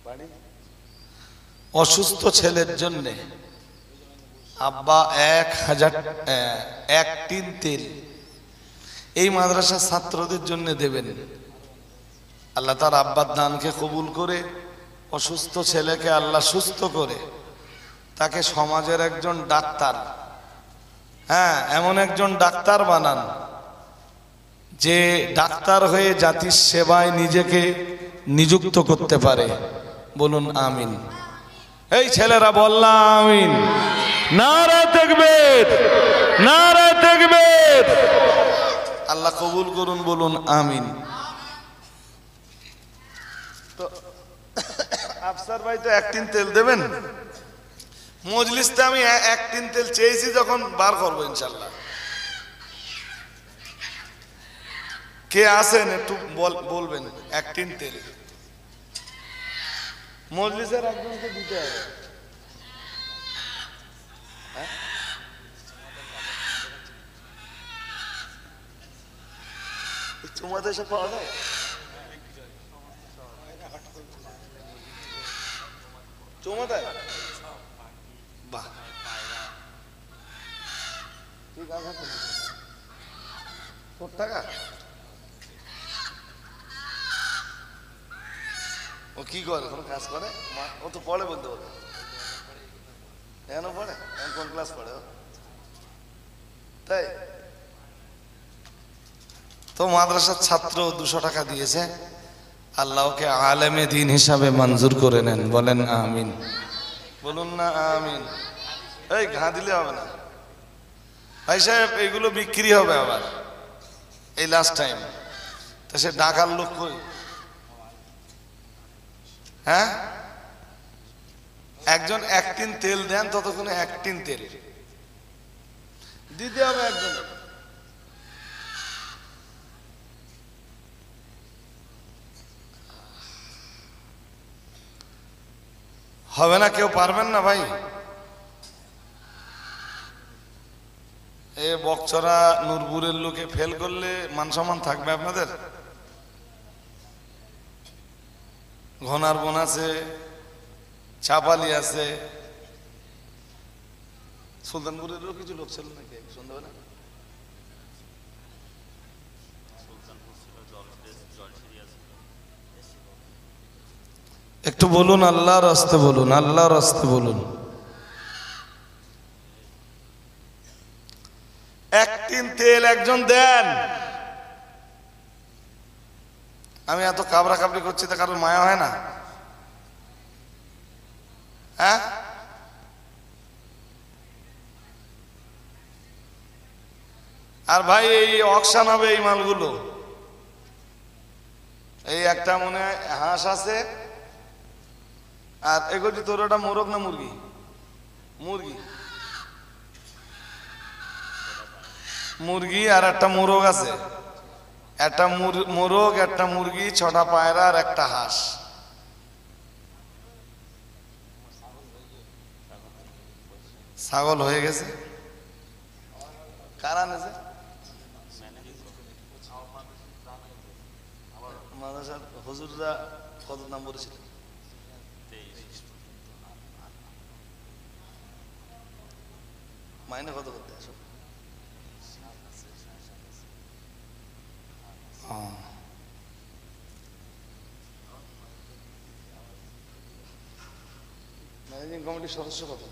বাড়ি? অসুস্থ ছেলের জন্য আব্বা 1 টিন তেল এই মাদ্রাসার ছাত্রদের জন্য দেবেন। আল্লাহ তার আব্বার দানকে কবুল করে, অসুস্থ ছেলেকে আল্লাহ সুস্থ করে, তাকে সমাজের একজন ডাক্তার, হ্যাঁ এমন একজন ডাক্তার বানান যে ডাক্তার হয়ে জাতির সেবায় নিজেকে নিযুক্ত করতে পারে। বলুন আমিন। এই ছেলেরা বললাম আমিন। নারে তাকবীর, নারে তাকবীর। আল্লাহ কবুল করুন, বলুন আমিন। তো আফসার ভাই তো 1 টিন তেল দেবেন। মজলিসতে আমি 1 টিন তেল চেয়েছি, যখন বার করবো ইনশাল্লাহ। কে আছেন একটু বলবেন 1 টিন তেল। মজলিসের একজনকে দিতে হবে। তোমাদের এসব পাওয়া যায়? চৌমাথায়? বাহ, ঠিক আছে। 4 টাকা? ও কি করে? কোনো কাজ করে? ও তো পড়ে বলতে বলে। এখনো পড়ে? কোন ক্লাস পড়ে ও? তাই তো মাদ্রাসার ছাত্র 200 টাকা দিয়েছে। আল্লাহকে আলেমে দিন হিসাবে মঞ্জুর করে নেন। বলেন আমিন, বলুন না আমিন। এই ঘা দিলে হবে না ভাই সাহেব, এইগুলো বিক্রি হবে আবার এই লাস্ট টাইম। তা সে ডাকার লোক কই? হ্যাঁ, একজন 1 টিন তেল দেন, ততক্ষণে 1 টিন তেল দিতে হবে একজন। হবে না? কেউ পারবেন না ভাই? এ বকচরা নূরপুরের লোকে ফেল করলে মান সম্মান থাকবে আপনাদের? ঘনার বোন আছে, চাপালি আছে, সুলতানপুরেরও কিছু লোক ছিল নাকি সন্ধ্যাবেলা? একটু বলুন আল্লাহর রাস্তে, বলুন আল্লাহর রাস্তে বলুন। 1 টিন তেল একজন দেন। আমি এত কাবরা কাবরি করছি, তা কারোর মায়া হয় না? হ্যাঁ, আর ভাই এই অকশান হবে এই মালগুলো। এই একটা মনে হয় হাঁস আছে, আর এগুলি তোর ওটা মোরগ না মুরগি? মুরগি, মুরগি আর একটা মোরগ আছে। একটা মোরগ, একটা মুরগি, 6টা পায়রা আর একটা হাঁস। ছাগল হয়ে গেছে, কারা নেছে? মাদ্রাসার হুজুররা কত দাম বলেছিল? মাইনে কত করতে আসো? ম্যানেজিং কমিটির সদস্য কত?